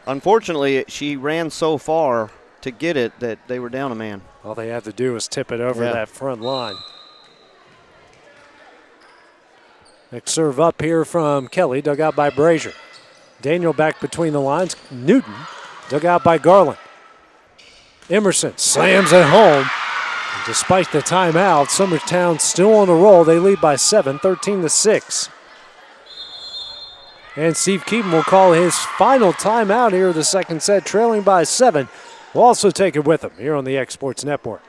unfortunately she ran so far to get it that they were down a man. All they had to do was tip it over that front line. Next serve up here from Kelly, dug out by Brazier. Daniel back between the lines. Newton, dug out by Garland. Emerson slams it home. And despite the timeout, Summertown still on the roll. They lead by 7, 13-6. And Steve Keaton will call his final timeout here of the second set, trailing by 7. We'll also take it with him here on the X Sports Network.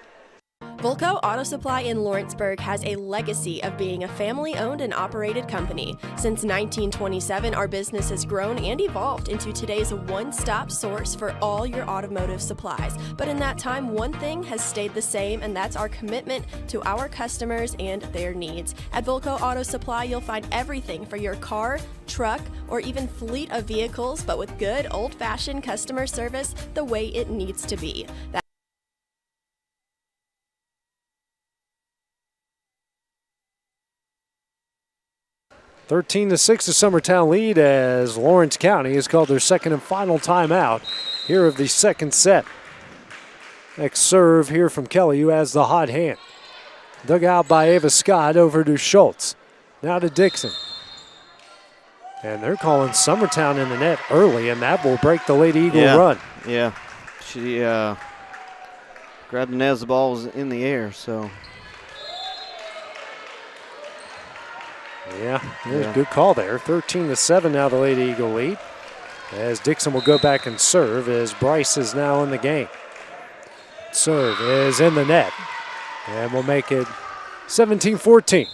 Volco Auto Supply in Lawrenceburg has a legacy of being a family-owned and operated company. Since 1927, our business has grown and evolved into today's one-stop source for all your automotive supplies. But in that time, one thing has stayed the same, and that's our commitment to our customers and their needs. At Volco Auto Supply, you'll find everything for your car, truck, or even fleet of vehicles, but with good old-fashioned customer service the way it needs to be. 13-6, the Summertown lead as Lawrence County has called their second and final timeout here of the second set. Next serve here from Kelly, who has the hot hand. Dug out by Ava Scott, over to Schultz. Now to Dixon. And they're calling Summertown in the net early, and that will break the Lady Eagle run. Yeah, she grabbed the net as the ball was in the air, so. Yeah, good call there. 13-7 now the Lady Eagle lead. As Dixon will go back and serve as Bryce is now in the game. Serve is in the net. And we'll make it 17-14.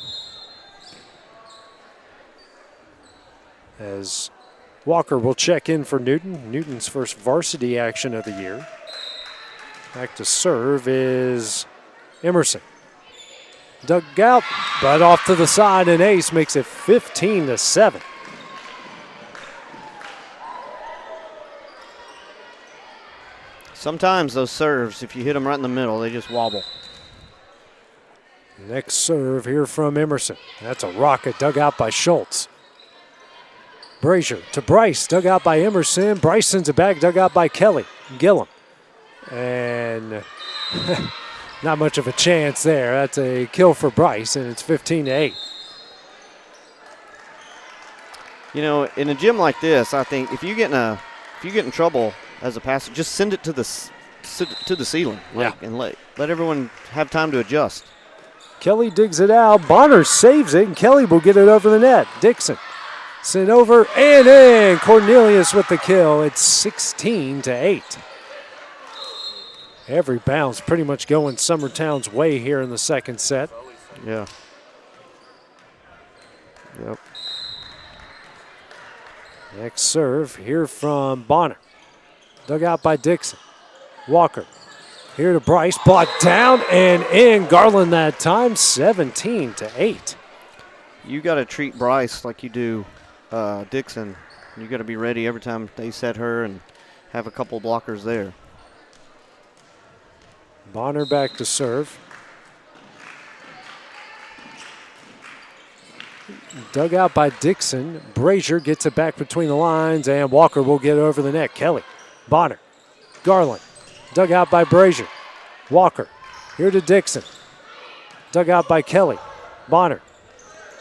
As Walker will check in for Newton. Newton's first varsity action of the year. Back to serve is Emerson. Dug out, but off to the side, and Ace makes it 15-7. Sometimes those serves, if you hit them right in the middle, they just wobble. Next serve here from Emerson. That's a rocket dug out by Schultz. Brazier to Bryce, dug out by Emerson. Bryce sends it back, dug out by Kelly. Gillum. And not much of a chance there. That's a kill for Bryce, and it's 15-8. You know, in a gym like this, I think if you get in trouble as a passer, just send it to the ceiling, and let everyone have time to adjust. Kelly digs it out. Bonner saves it, and Kelly will get it over the net. Dixon sent over and in. Cornelius with the kill. It's 16-8. Every bounce pretty much going Summertown's way here in the second set. Yeah. Yep. Next serve here from Bonner. Dug out by Dixon. Walker. Here to Bryce. Blocked down and in. Garland that time, 17-8. You got to treat Bryce like you do Dixon. You got to be ready every time they set her and have a couple blockers there. Bonner back to serve. Dug out by Dixon. Brazier gets it back between the lines, and Walker will get over the net. Kelly, Bonner, Garland. Dug out by Brazier. Walker, here to Dixon. Dug out by Kelly. Bonner,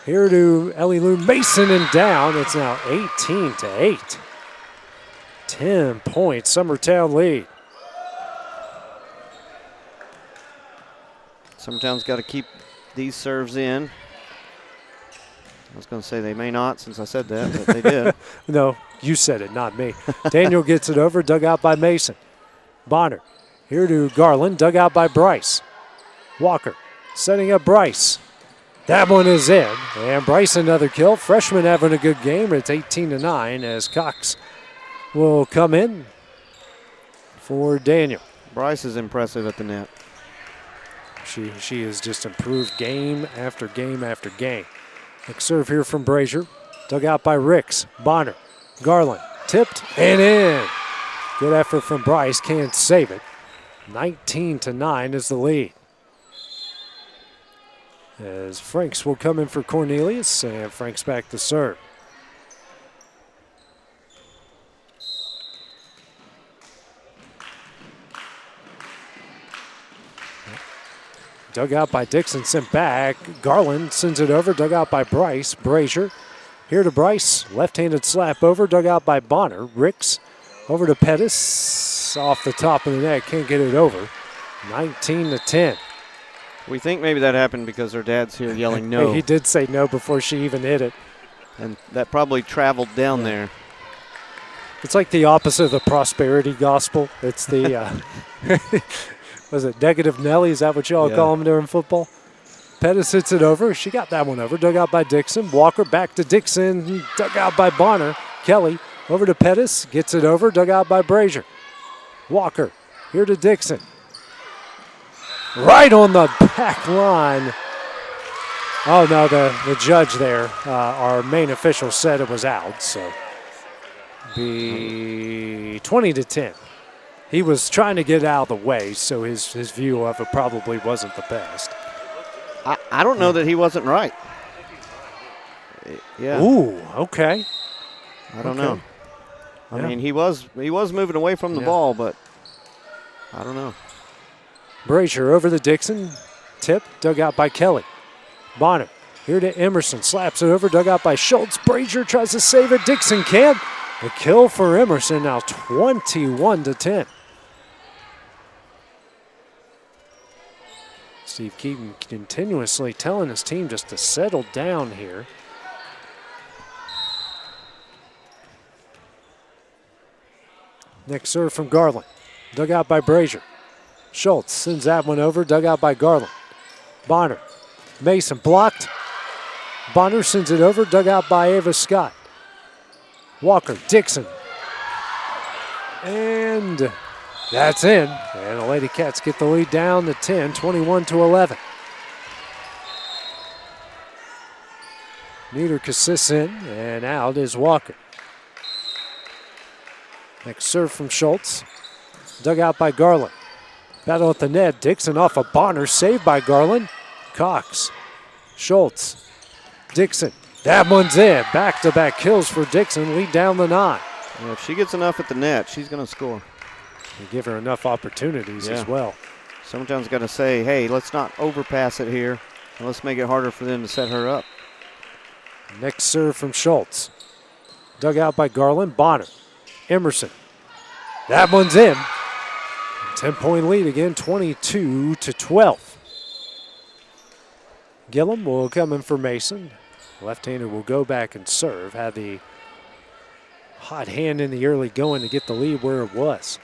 here to Ellie Lou Mason, and down. It's now 18-8. 10-point Summertown lead. Summertown's got to keep these serves in. I was going to say they may not since I said that, but they did. No, you said it, not me. Daniel gets it over, dug out by Mason. Bonner, here to Garland, dug out by Bryce. Walker, setting up Bryce. That one is in, and Bryce another kill. Freshman having a good game. It's 18-9 as Cox will come in for Daniel. Bryce is impressive at the net. She has just improved game after game after game. Next serve here from Brazier. Dug out by Ricks. Bonner. Garland. Tipped and in. Good effort from Bryce. Can't save it. 19-9 is the lead. As Franks will come in for Cornelius, and Franks back to serve. Dug out by Dixon, sent back. Garland sends it over, dug out by Bryce. Brazier, here to Bryce. Left-handed slap over, dug out by Bonner. Ricks over to Pettis. Off the top of the net, can't get it over. 19-10. We think maybe that happened because her dad's here yelling no. He did say no before she even hit it. And that probably traveled down there. It's like the opposite of the prosperity gospel. It's the... was it negative Nelly? Is that what y'all call them during football? Pettis hits it over. She got that one over. Dug out by Dixon. Walker back to Dixon. Dug out by Bonner. Kelly over to Pettis. Gets it over. Dug out by Brazier. Walker here to Dixon. Right on the back line. Oh, no, the judge there, our main official said it was out. So be 20-10. He was trying to get out of the way, so his view of it probably wasn't the best. I don't know that he wasn't right. Yeah. Ooh, okay. I don't know. I mean, he was moving away from the ball, but I don't know. Brazier over the Dixon. Tip, dug out by Kelly. Bonner here to Emerson. Slaps it over, dug out by Schultz. Brazier tries to save it. Dixon can't. A kill for Emerson, now 21-10. Steve Keaton continuously telling his team just to settle down here. Next serve from Garland. Dug out by Brazier. Schultz sends that one over, dug out by Garland. Bonner. Mason blocked. Bonner sends it over, dug out by Ava Scott. Walker, Dixon. And that's in. And the Lady Cats get the lead down to 10, 21-11. Niederk assists in, and out is Walker. Next serve from Schultz. Dug out by Garland. Battle at the net. Dixon off of Bonner. Saved by Garland. Cox. Schultz. Dixon. That one's in. Back-to-back kills for Dixon. Lead down the 9. Yeah, if she gets enough at the net, she's going to score. They give her enough opportunities as well. Sometimes got to say, hey, let's not overpass it here. And let's make it harder for them to set her up. Next serve from Schultz. Dug out by Garland. Bonner. Emerson. That one's in. 10-point lead again, 22-12. Gillum will come in for Mason. Left-hander will go back and serve. Had the hot hand in the early going to get the lead where it was.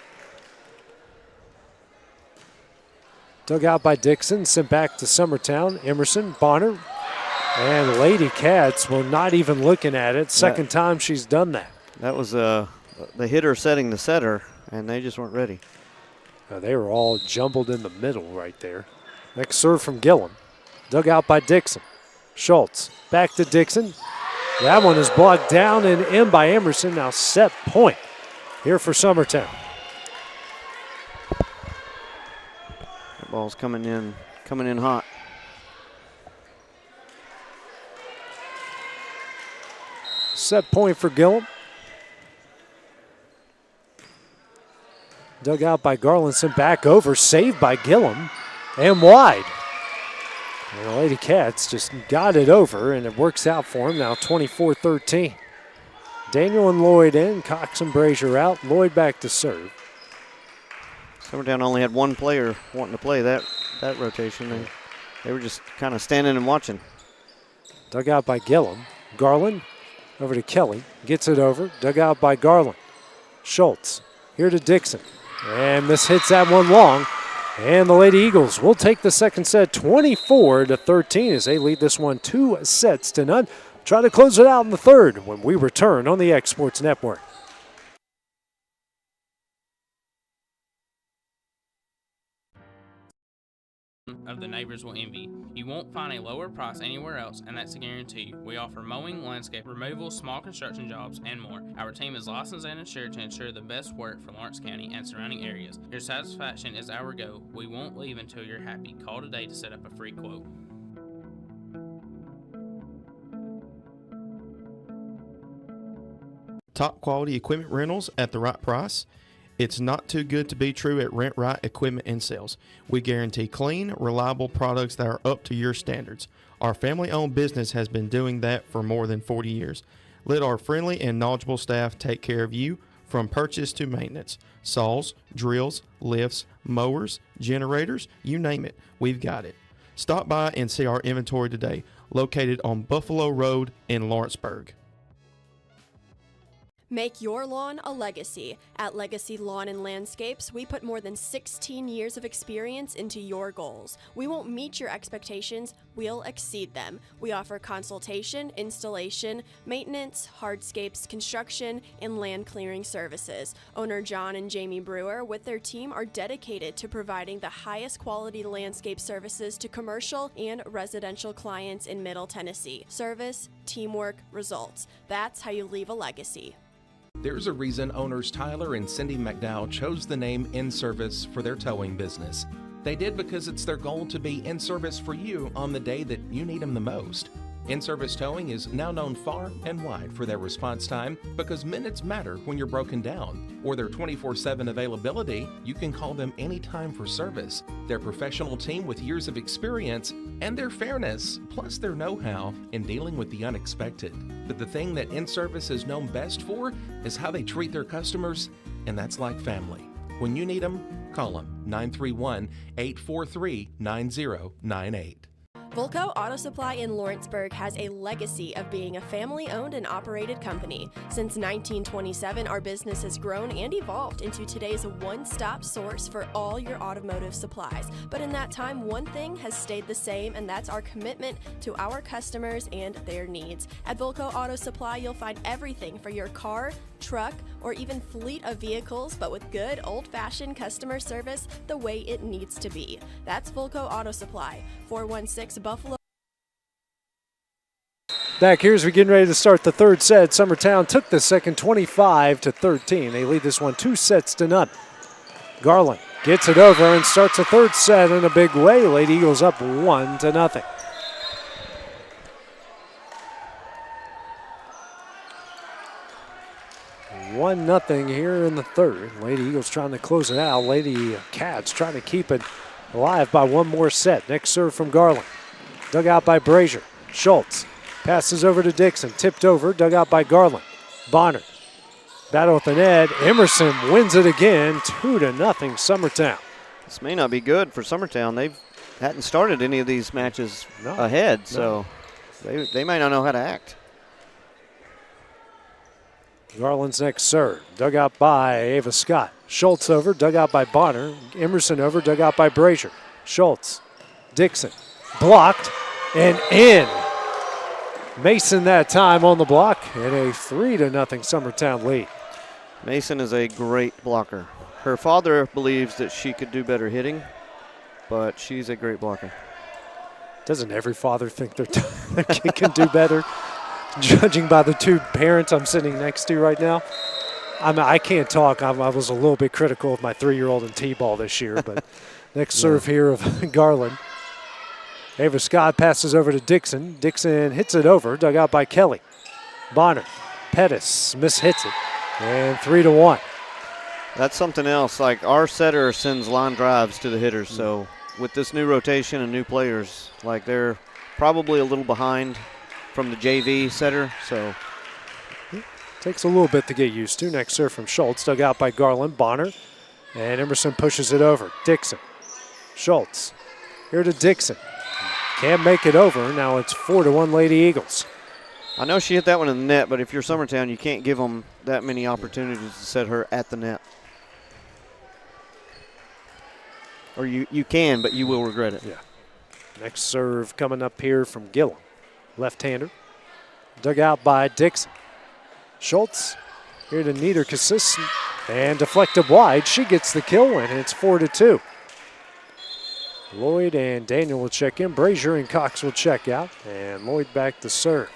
Dug out by Dixon, sent back to Summertown. Emerson, Bonner, and Lady Cats were not even looking at it. Second time she's done that. That was the hitter setting the setter, and they just weren't ready. They were all jumbled in the middle right there. Next serve from Gillum. Dug out by Dixon. Schultz back to Dixon. That one is blocked down and in by Emerson. Now set point here for Summertown. That ball's coming in hot. Set point for Gillum. Dug out by Garlandson, back over, saved by Gillum, and wide. And the Lady Cats just got it over, and it works out for him now, 24-13. Daniel and Lloyd in, Cox and Brazier out, Lloyd back to serve. Summertown only had one player wanting to play that rotation. They were just kind of standing and watching. Dug out by Gillum. Garland over to Kelly, gets it over, dug out by Garland. Schultz here to Dixon. And this hits that one long. And the Lady Eagles will take the second set 24-13 as they lead this one 2-0. Try to close it out in the third when we return on the X Sports Network. Of the neighbors will envy. You won't find a lower price anywhere else, and that's a guarantee. We offer mowing, landscape removal, small construction jobs, and more. Our team is licensed and insured to ensure the best work for Lawrence County and surrounding areas. Your satisfaction is our goal. We won't leave until you're happy. Call today to set up a free quote. Top quality equipment rentals at the right price. It's not too good to be true at Rent Right Equipment and Sales. We guarantee clean, reliable products that are up to your standards. Our family-owned business has been doing that for more than 40 years. Let our friendly and knowledgeable staff take care of you from purchase to maintenance. Saws, drills, lifts, mowers, generators, you name it, we've got it. Stop by and see our inventory today, located on Buffalo Road in Lawrenceburg. Make your lawn a legacy. At Legacy Lawn and Landscapes, we put more than 16 years of experience into your goals. We won't meet your expectations, we'll exceed them. We offer consultation, installation, maintenance, hardscapes, construction, and land clearing services. Owner John and Jamie Brewer with their team are dedicated to providing the highest quality landscape services to commercial and residential clients in Middle Tennessee. Service, teamwork, results. That's how you leave a legacy. There's a reason owners Tyler and Cindy McDowell chose the name In Service for their towing business. They did because it's their goal to be in service for you on the day that you need them the most. In-service towing is now known far and wide for their response time because minutes matter when you're broken down. Or their 24/7 availability, you can call them anytime for service. Their professional team with years of experience and their fairness, plus their know-how in dealing with the unexpected. But the thing that In-Service is known best for is how they treat their customers, and that's like family. When you need them, call them 931-843-9098. Volco Auto Supply in Lawrenceburg has a legacy of being a family-owned and operated company. Since 1927, our business has grown and evolved into today's one-stop source for all your automotive supplies. But in that time, one thing has stayed the same, and that's our commitment to our customers and their needs. At Volco Auto Supply, you'll find everything for your car, truck, or even fleet of vehicles, but with good old-fashioned customer service the way it needs to be. That's Volco Auto Supply, 416 Buffalo. Back here as we're getting ready to start the third set. Summertown took the second 25-13. They lead this one 2-0. Garland gets it over and starts the third set in a big way. Lady Eagles up 1-0. One nothing here in the third. Lady Eagles trying to close it out. Lady Cats trying to keep it alive by one more set. Next serve from Garland. Dug out by Brazier. Schultz passes over to Dixon. Tipped over. Dug out by Garland. Bonner. Battle with the net. Emerson wins it again. 2-0 Summertown. This may not be good for Summertown. They hadn't started any of these matches ahead, so they might not know how to act. Garland's next serve. Dug out by Ava Scott. Schultz over. Dug out by Bonner. Emerson over. Dug out by Brazier. Schultz. Dixon. Blocked and in. Mason that time on the block, and a 3-0 Summertown lead. Mason is a great blocker. Her father believes that she could do better hitting, but she's a great blocker. Doesn't every father think their kid can do better? Judging by the two parents I'm sitting next to right now. I can't talk. I was a little bit critical of my 3-year-old in T-ball this year, but next serve here of Garland. Ava Scott passes over to Dixon. Dixon hits it over, dug out by Kelly. Bonner, Pettis, hits it, and 3-1. That's something else. Like, our setter sends line drives to the hitters, so with this new rotation and new players, like, they're probably a little behind from the JV setter, so. Takes a little bit to get used to. Next serve from Schultz, dug out by Garland. Bonner, and Emerson pushes it over. Dixon, Schultz, here to Dixon. Can't make it over. Now it's 4-1 Lady Eagles. I know she hit that one in the net, but if you're Summertown, you can't give them that many opportunities to set her at the net. Or you can, but you will regret it. Yeah. Next serve coming up here from Gillum. Left-hander. Dug out by Dixon. Schultz here to Nieder consistent and deflected wide. She gets the kill win, and it's 4-2. Lloyd and Daniel will check in. Brazier and Cox will check out, and Lloyd back to serve.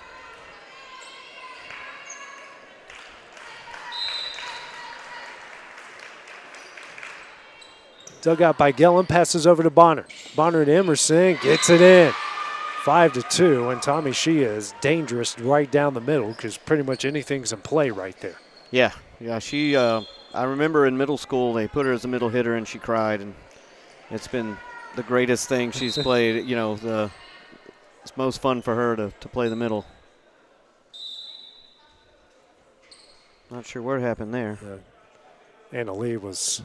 Dug out by Gellin, passes over to Bonner. Bonner to Emerson, gets it in. 5-2, and Tommy, she is dangerous right down the middle because pretty much anything's in play right there. Yeah, she, I remember in middle school they put her as a middle hitter and she cried, and it's been the greatest thing she's played. You know, it's most fun for her to play the middle. Not sure what happened there. Anna Lee was.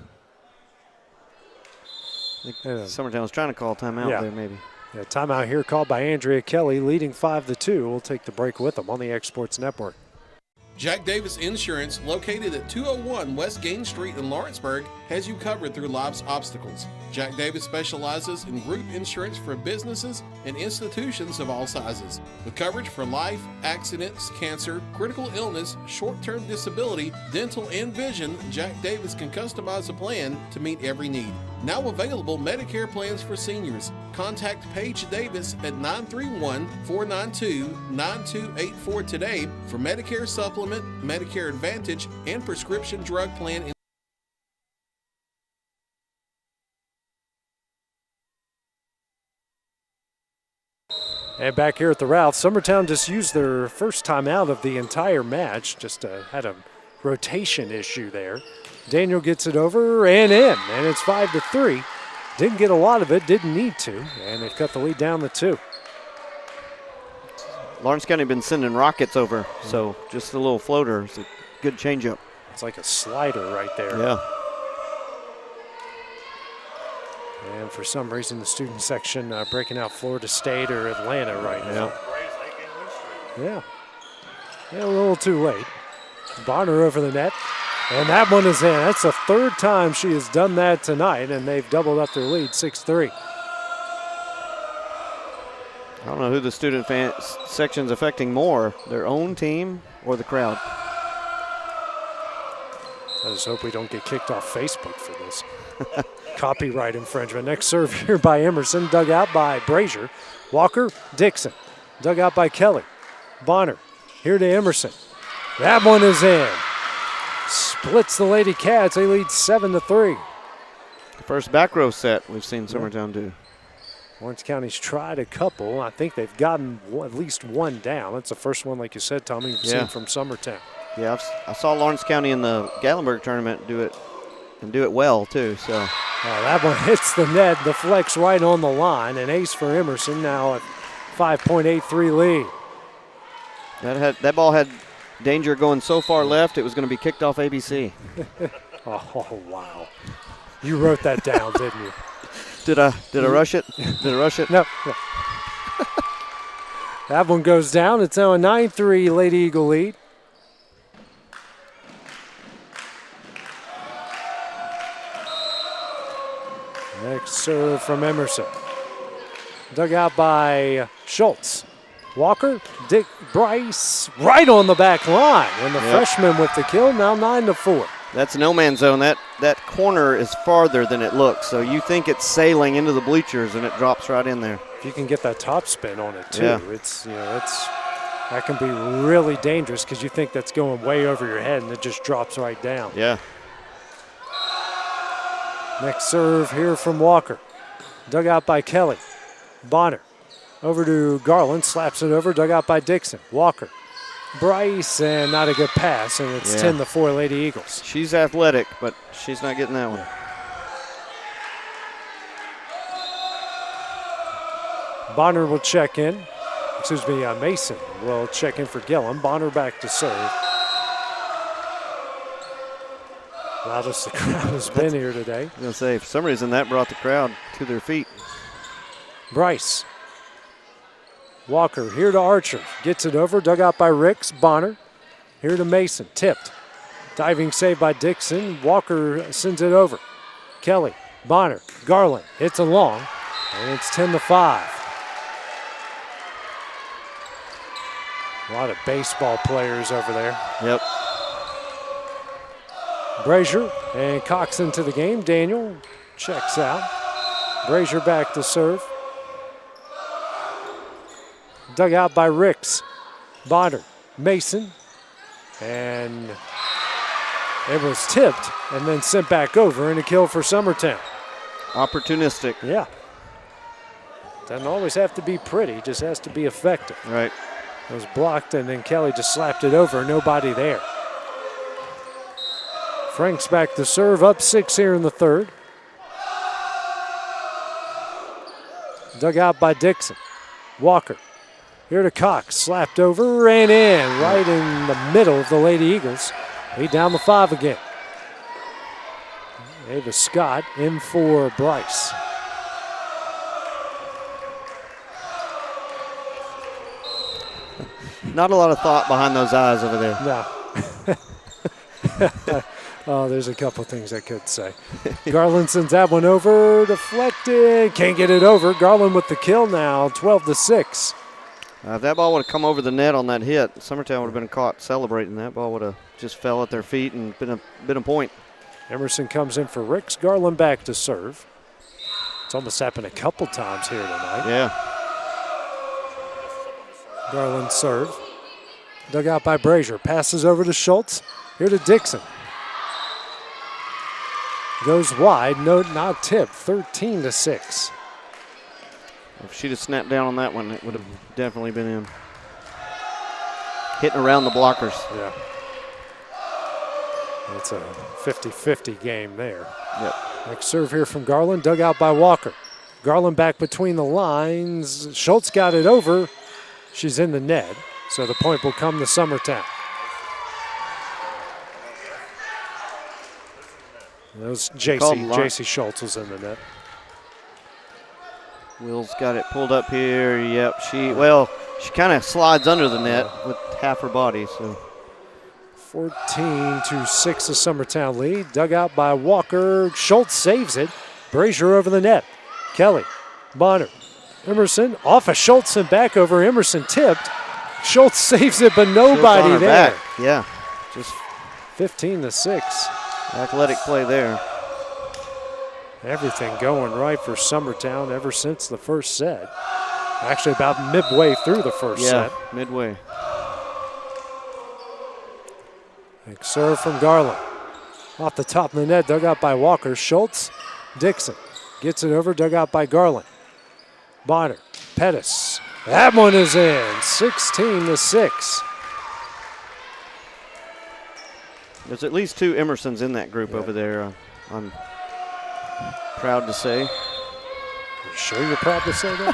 I think Summertown was trying to call timeout there, maybe. Yeah, timeout here called by Andrea Kelly, leading 5-2. We'll take the break with them on the X Sports Network. Jack Davis Insurance, located at 201 West Gain Street in Lawrenceburg, has you covered through life's obstacles. Jack Davis specializes in group insurance for businesses and institutions of all sizes. With coverage for life, accidents, cancer, critical illness, short-term disability, dental, and vision, Jack Davis can customize a plan to meet every need. Now available Medicare plans for seniors. Contact Paige Davis at 931-492-9284 today for Medicare Supplement, Medicare Advantage, and prescription drug plan. And back here at the Ralph, Summertown just used their first time out of the entire match. Just had a rotation issue there. Daniel gets it over and in, and it's 5-3. Didn't get a lot of it, didn't need to, and they've cut the lead down to 2. Lawrence County been sending rockets over, so just a little floater. It's a good changeup. It's like a slider right there. Yeah. And for some reason, the student section breaking out Florida State or Atlanta right now. Yeah. A little too late. Bonner over the net. And that one is in. That's the third time she has done that tonight, and they've doubled up their lead, 6-3. I don't know who the student fan section's affecting more, their own team or the crowd. I just hope we don't get kicked off Facebook for this. Copyright infringement. Next serve here by Emerson, dug out by Brazier. Walker, Dixon, dug out by Kelly. Bonner, here to Emerson. That one is in. Splits the Lady Cats. They lead 7-3. First back row set we've seen Summertown do. Lawrence County's tried a couple. I think they've gotten at least one down. That's the first one, like you said, Tommy, you've seen from Summertown. Yeah, I saw Lawrence County in the Gatlinburg tournament do it well too. So that one hits the net, deflects right on the line. An ace for Emerson, now at 5.83 lead. That ball had danger going so far left, it was going to be kicked off ABC. Oh, wow. You wrote that down, didn't you? Did I rush it? Did I rush it? No. That one goes down. It's now a 9-3 Lady Eagle lead. Next serve from Emerson. Dug out by Schultz. Walker, Dick Bryce, right on the back line. And the freshman with the kill, now 9-4. That's no man's zone. That corner is farther than it looks. So you think it's sailing into the bleachers, and it drops right in there. If you can get that top spin on it too, that can be really dangerous because you think that's going way over your head, and it just drops right down. Yeah. Next serve here from Walker. Dug out by Kelly. Bonner over to Garland, slaps it over, dug out by Dixon. Walker. Bryce, and not a good pass, and it's 10-4 Lady Eagles. She's athletic, but she's not getting that one. Bonner will check in. Mason will check in for Gillum. Bonner back to serve. Loudest the crowd has been here today. I was going to say, for some reason, that brought the crowd to their feet. Bryce. Walker here to Archer. Gets it over. Dug out by Ricks. Bonner. Here to Mason. Tipped. Diving save by Dixon. Walker sends it over. Kelly. Bonner. Garland. Hits a long. And it's 10-5. A lot of baseball players over there. Yep. Brazier and Cox into the game. Daniel checks out. Brazier back to serve. Dug out by Ricks. Bonner. Mason. And it was tipped and then sent back over, and a kill for Summertown. Opportunistic. Yeah. Doesn't always have to be pretty, just has to be effective. Right. It was blocked, and then Kelly just slapped it over. Nobody there. Frank's back to serve, up 6 here in the third. Dug out by Dixon. Walker. Here to Cox, slapped over and in, right in the middle of the Lady Eagles. He down the 5 again. Ava Scott in for Bryce. Not a lot of thought behind those eyes over there. No. Oh, there's a couple things I could say. Garland sends that one over, deflected, can't get it over. Garland with the kill now, 12-6. If that ball would have come over the net on that hit, Summertown would have been caught celebrating. That ball would have just fell at their feet and been a point. Emerson comes in for Ricks. Garland back to serve. It's almost happened a couple times here tonight. Yeah. Garland serve. Dug out by Brazier. Passes over to Schultz. Here to Dixon. Goes wide. No, not tipped. 13-6. If she'd have snapped down on that one, it would have definitely been in. Hitting around the blockers. Yeah. It's a 50-50 game there. Yep. Next serve here from Garland. Dug out by Walker. Garland back between the lines. Schultz got it over. She's in the net, so the point will come to Summertown. That was JC Schultz was in the net. Will's got it pulled up here. Yep, she kind of slides under the net with half her body. So 14-6 the Summertown lead. Dug out by Walker. Schultz saves it. Brazier over the net. Kelly, Bonner, Emerson off of Schultz and back over. Emerson tipped. Schultz saves it, but nobody there. Back. Yeah, just 15-6. Athletic play there. Everything going right for Summertown ever since the first set. Actually, about midway through the first set. Yeah, midway. Next serve from Garland. Off the top of the net, dug out by Walker. Schultz, Dixon gets it over, dug out by Garland. Bonner, Pettis. That one is in, 16-6. There's at least 2 Emersons in that group over there. I'm proud to say. You sure you're proud to say that?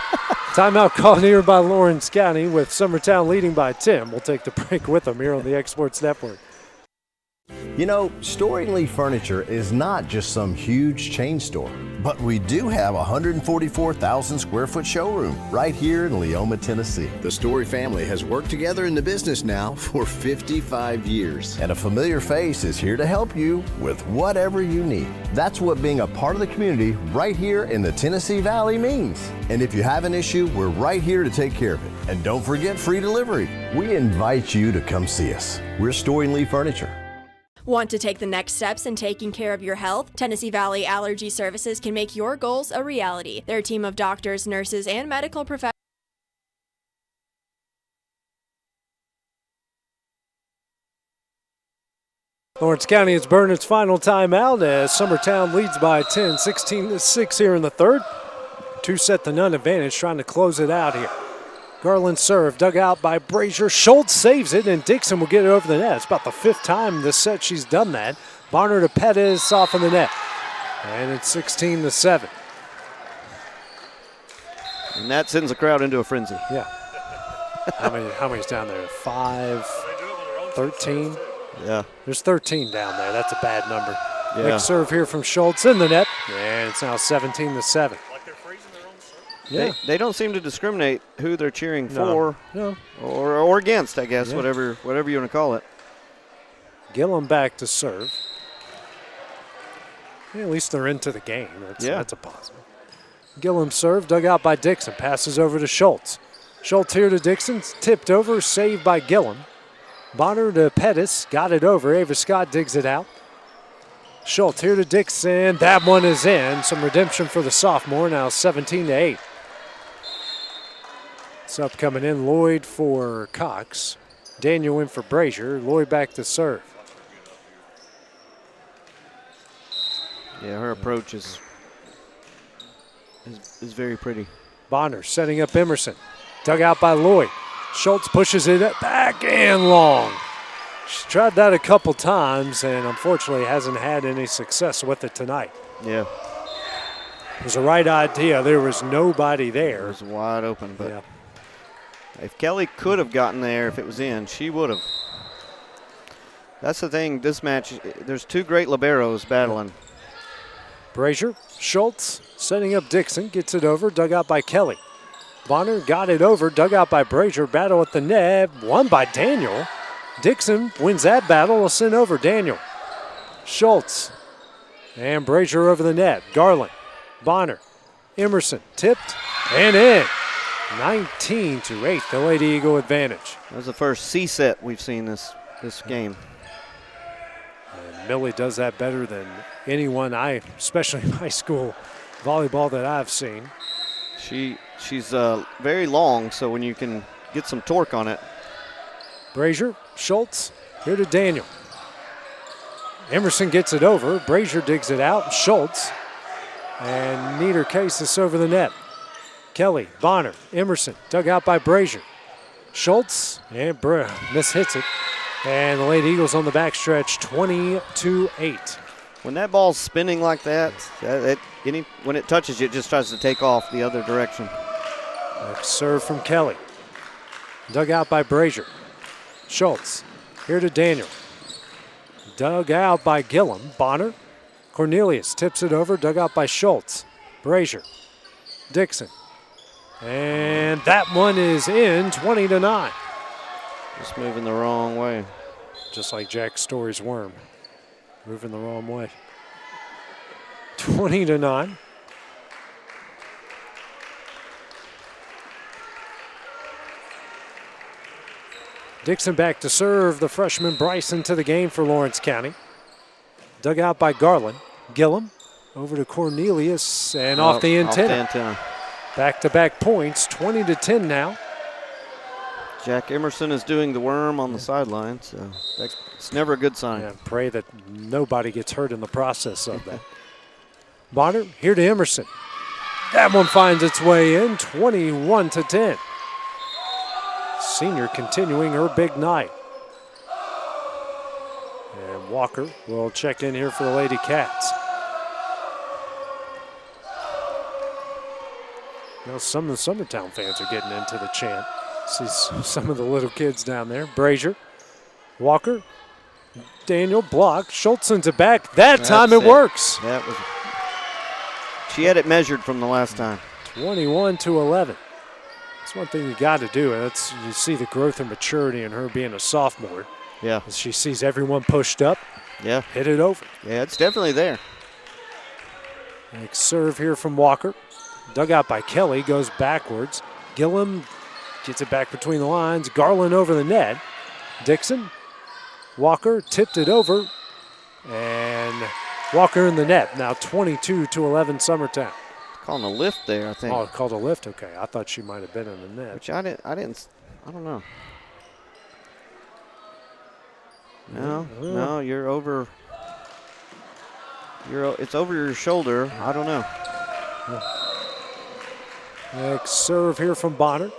Timeout called here by Lawrence County with Summertown leading by 10. We'll take the break with them here on the X Sports Network. You know, Storing Lee Furniture is not just some huge chain store. But we do have a 144,000 square foot showroom right here in Leoma, Tennessee. The Story family has worked together in the business now for 55 years. And a familiar face is here to help you with whatever you need. That's what being a part of the community right here in the Tennessee Valley means. And if you have an issue, we're right here to take care of it. And don't forget free delivery. We invite you to come see us. We're Story and Lee Furniture. Want to take the next steps in taking care of your health? Tennessee Valley Allergy Services can make your goals a reality. Their team of doctors, nurses, and medical professionals. Lawrence County has burned its final timeout as Summertown leads by 10, 16-6 here in the third. 2-0 advantage, trying to close it out here. Garland serve, dug out by Brazier. Schultz saves it, and Dixon will get it over the net. It's about the 5th time this set she's done that. Bonner to Pettis off in the net. And it's 16-7. And that sends the crowd into a frenzy. Yeah. How many's down there? 5, 13? Yeah. There's 13 down there. That's a bad number. Yeah. Next serve here from Schultz in the net. And it's now 17-7. Yeah. They don't seem to discriminate who they're cheering for No. or against, I guess, Yeah. whatever you want to call it. Gillum back to serve. Yeah, at least they're into the game. That's a positive. Gillum serve, dug out by Dixon. Passes over to Schultz. Schultz here to Dixon. Tipped over, saved by Gillum. Bonner to Pettis. Got it over. Ava Scott digs it out. Schultz here to Dixon. That one is in. Some redemption for the sophomore. Now 17-8. Sub coming in, Lloyd for Cox. Daniel in for Brazier. Lloyd back to serve. Yeah, her approach is very pretty. Bonner setting up Emerson. Dug out by Lloyd. Schultz pushes it back and long. She's tried that a couple times and unfortunately hasn't had any success with it tonight. Yeah. It was the right idea. There was nobody there. It was wide open, but yeah. If Kelly could have gotten there, if it was in, she would have. That's the thing, this match, there's two great liberos battling. Brazier, Schultz setting up Dixon, gets it over, dug out by Kelly. Bonner got it over, dug out by Brazier, battle at the net, won by Daniel. Dixon wins that battle, will send over Daniel. Schultz and Brazier over the net. Garland, Bonner, Emerson, tipped and in. 19-8, the Lady Eagle advantage. That was the first C set we've seen this game. And Millie does that better than anyone especially in high school volleyball that I've seen. She's very long, so when you can get some torque on it. Brazier, Schultz, here to Daniel. Emerson gets it over. Brazier digs it out. Schultz. And neither case is over the net. Kelly, Bonner, Emerson, dug out by Brazier. Schultz, and mishits it. And the Lady Eagles on the backstretch, 20-8. When that ball's spinning like that, when it touches you, it just tries to take off the other direction. Next serve from Kelly. Dug out by Brazier. Schultz, here to Daniel. Dug out by Gillum. Bonner. Cornelius tips it over, dug out by Schultz. Brazier. Dixon. And that one is in, 20-9. Just moving the wrong way. Just like Jack Story's worm. Moving the wrong way. 20-9. Dixon back to serve. The freshman Bryson to the game for Lawrence County. Dug out by Garland. Gillum over to Cornelius and off the antenna. Back-to-back points, 20-10 now. Jack Emerson is doing the worm on the sideline, so it's never a good sign. Yeah, pray that nobody gets hurt in the process of that. Bonner, here to Emerson. That one finds its way in, 21-10. Senior continuing her big night. And Walker will check in here for the Lady Cats. Now some of the Summertown fans are getting into the chant. See some of the little kids down there. Brazier, Walker, Daniel, block. Schultz sends it back. That time it works. She had it measured from the last time. 21-11. That's one thing you got to do. That's you see the growth and maturity in her being a sophomore. Yeah. As she sees everyone pushed up. Yeah. Hit it over. Yeah, it's definitely there. Next serve here from Walker. Dug out by Kelly, goes backwards. Gillum gets it back between the lines. Garland over the net. Dixon. Walker tipped it over. And Walker in the net. Now 22-11 Summertown. Calling a lift there, I think. Oh, called a lift? Okay. I thought she might have been in the net. Which I don't know. No, you're over. It's over your shoulder. I don't know. Next serve here from Bonner.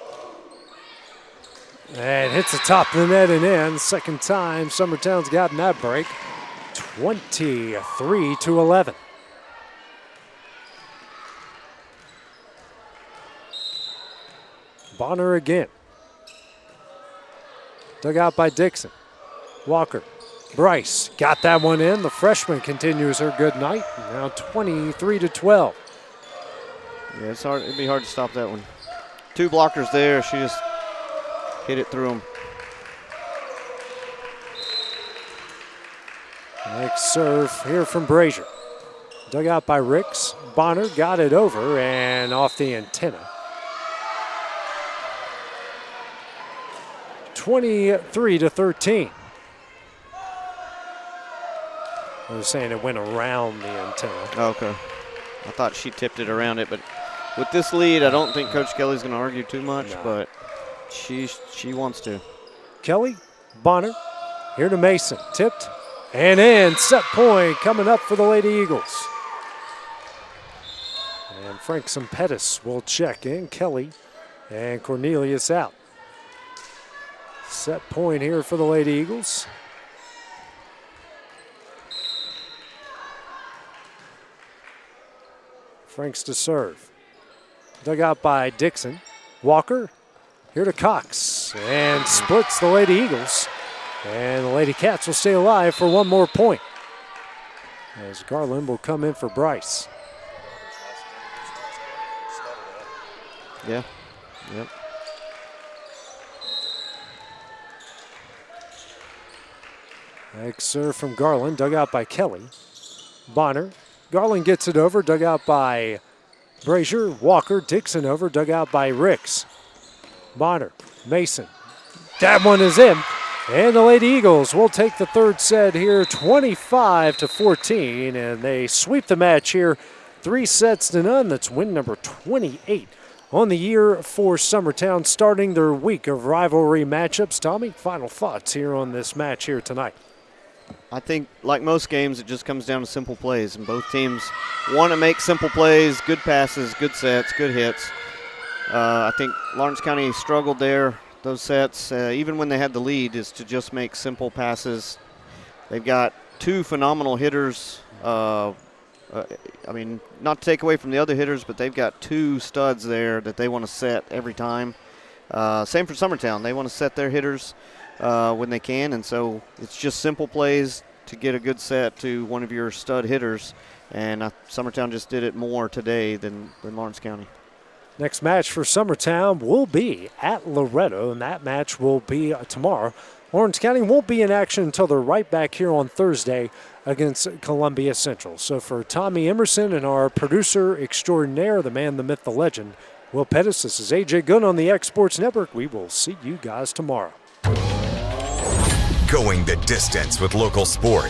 And hits the top of the net and in. Second time Summertown's gotten that break. 23-11. Bonner again. Dug out by Dixon. Walker. Bryce got that one in. The freshman continues her good night. Now 23-12. Yeah, it's hard. It'd be hard to stop that one. Two blockers there. She just hit it through them. Next serve here from Brazier. Dug out by Ricks. Bonner got it over and off the antenna. 23-13. I was saying it went around the antenna. Okay. I thought she tipped it around it, but with this lead, I don't think Coach Kelly's going to argue too much, but she wants to. Kelly, Bonner, here to Mason. Tipped and in. Set point coming up for the Lady Eagles. And Frank Pettis will check in. Kelly and Cornelius out. Set point here for the Lady Eagles. Franks to serve. Dug out by Dixon. Walker here to Cox and splits the Lady Eagles. And the Lady Cats will stay alive for one more point. As Garland will come in for Bryce. Yeah. Yep. Next serve from Garland, dug out by Kelly. Bonner. Garland gets it over, dug out by Brazier. Walker, Dixon over, dug out by Ricks. Bonner, Mason. That one is in. And the Lady Eagles will take the third set here, 25-14, and they sweep the match here, 3-0. That's win number 28 on the year for Summertown, starting their week of rivalry matchups. Tommy, final thoughts here on this match here tonight. I think, like most games, it just comes down to simple plays, and both teams want to make simple plays, good passes, good sets, good hits. I think Lawrence County struggled there, those sets, even when they had the lead, is to just make simple passes. They've got two phenomenal hitters. I mean, not to take away from the other hitters, but they've got two studs there that they want to set every time. Same for Summertown. They want to set their hitters when they can, and so it's just simple plays to get a good set to one of your stud hitters, and Summertown just did it more today than Lawrence County. Next match for Summertown will be at Loretto, and that match will be tomorrow. Lawrence County won't be in action until they're right back here on Thursday against Columbia Central. So for Tommy Emerson and our producer extraordinaire, the man, the myth, the legend, Will Pettis, this is AJ Gunn on the X Sports Network. We will see you guys tomorrow. Going the distance with local sports.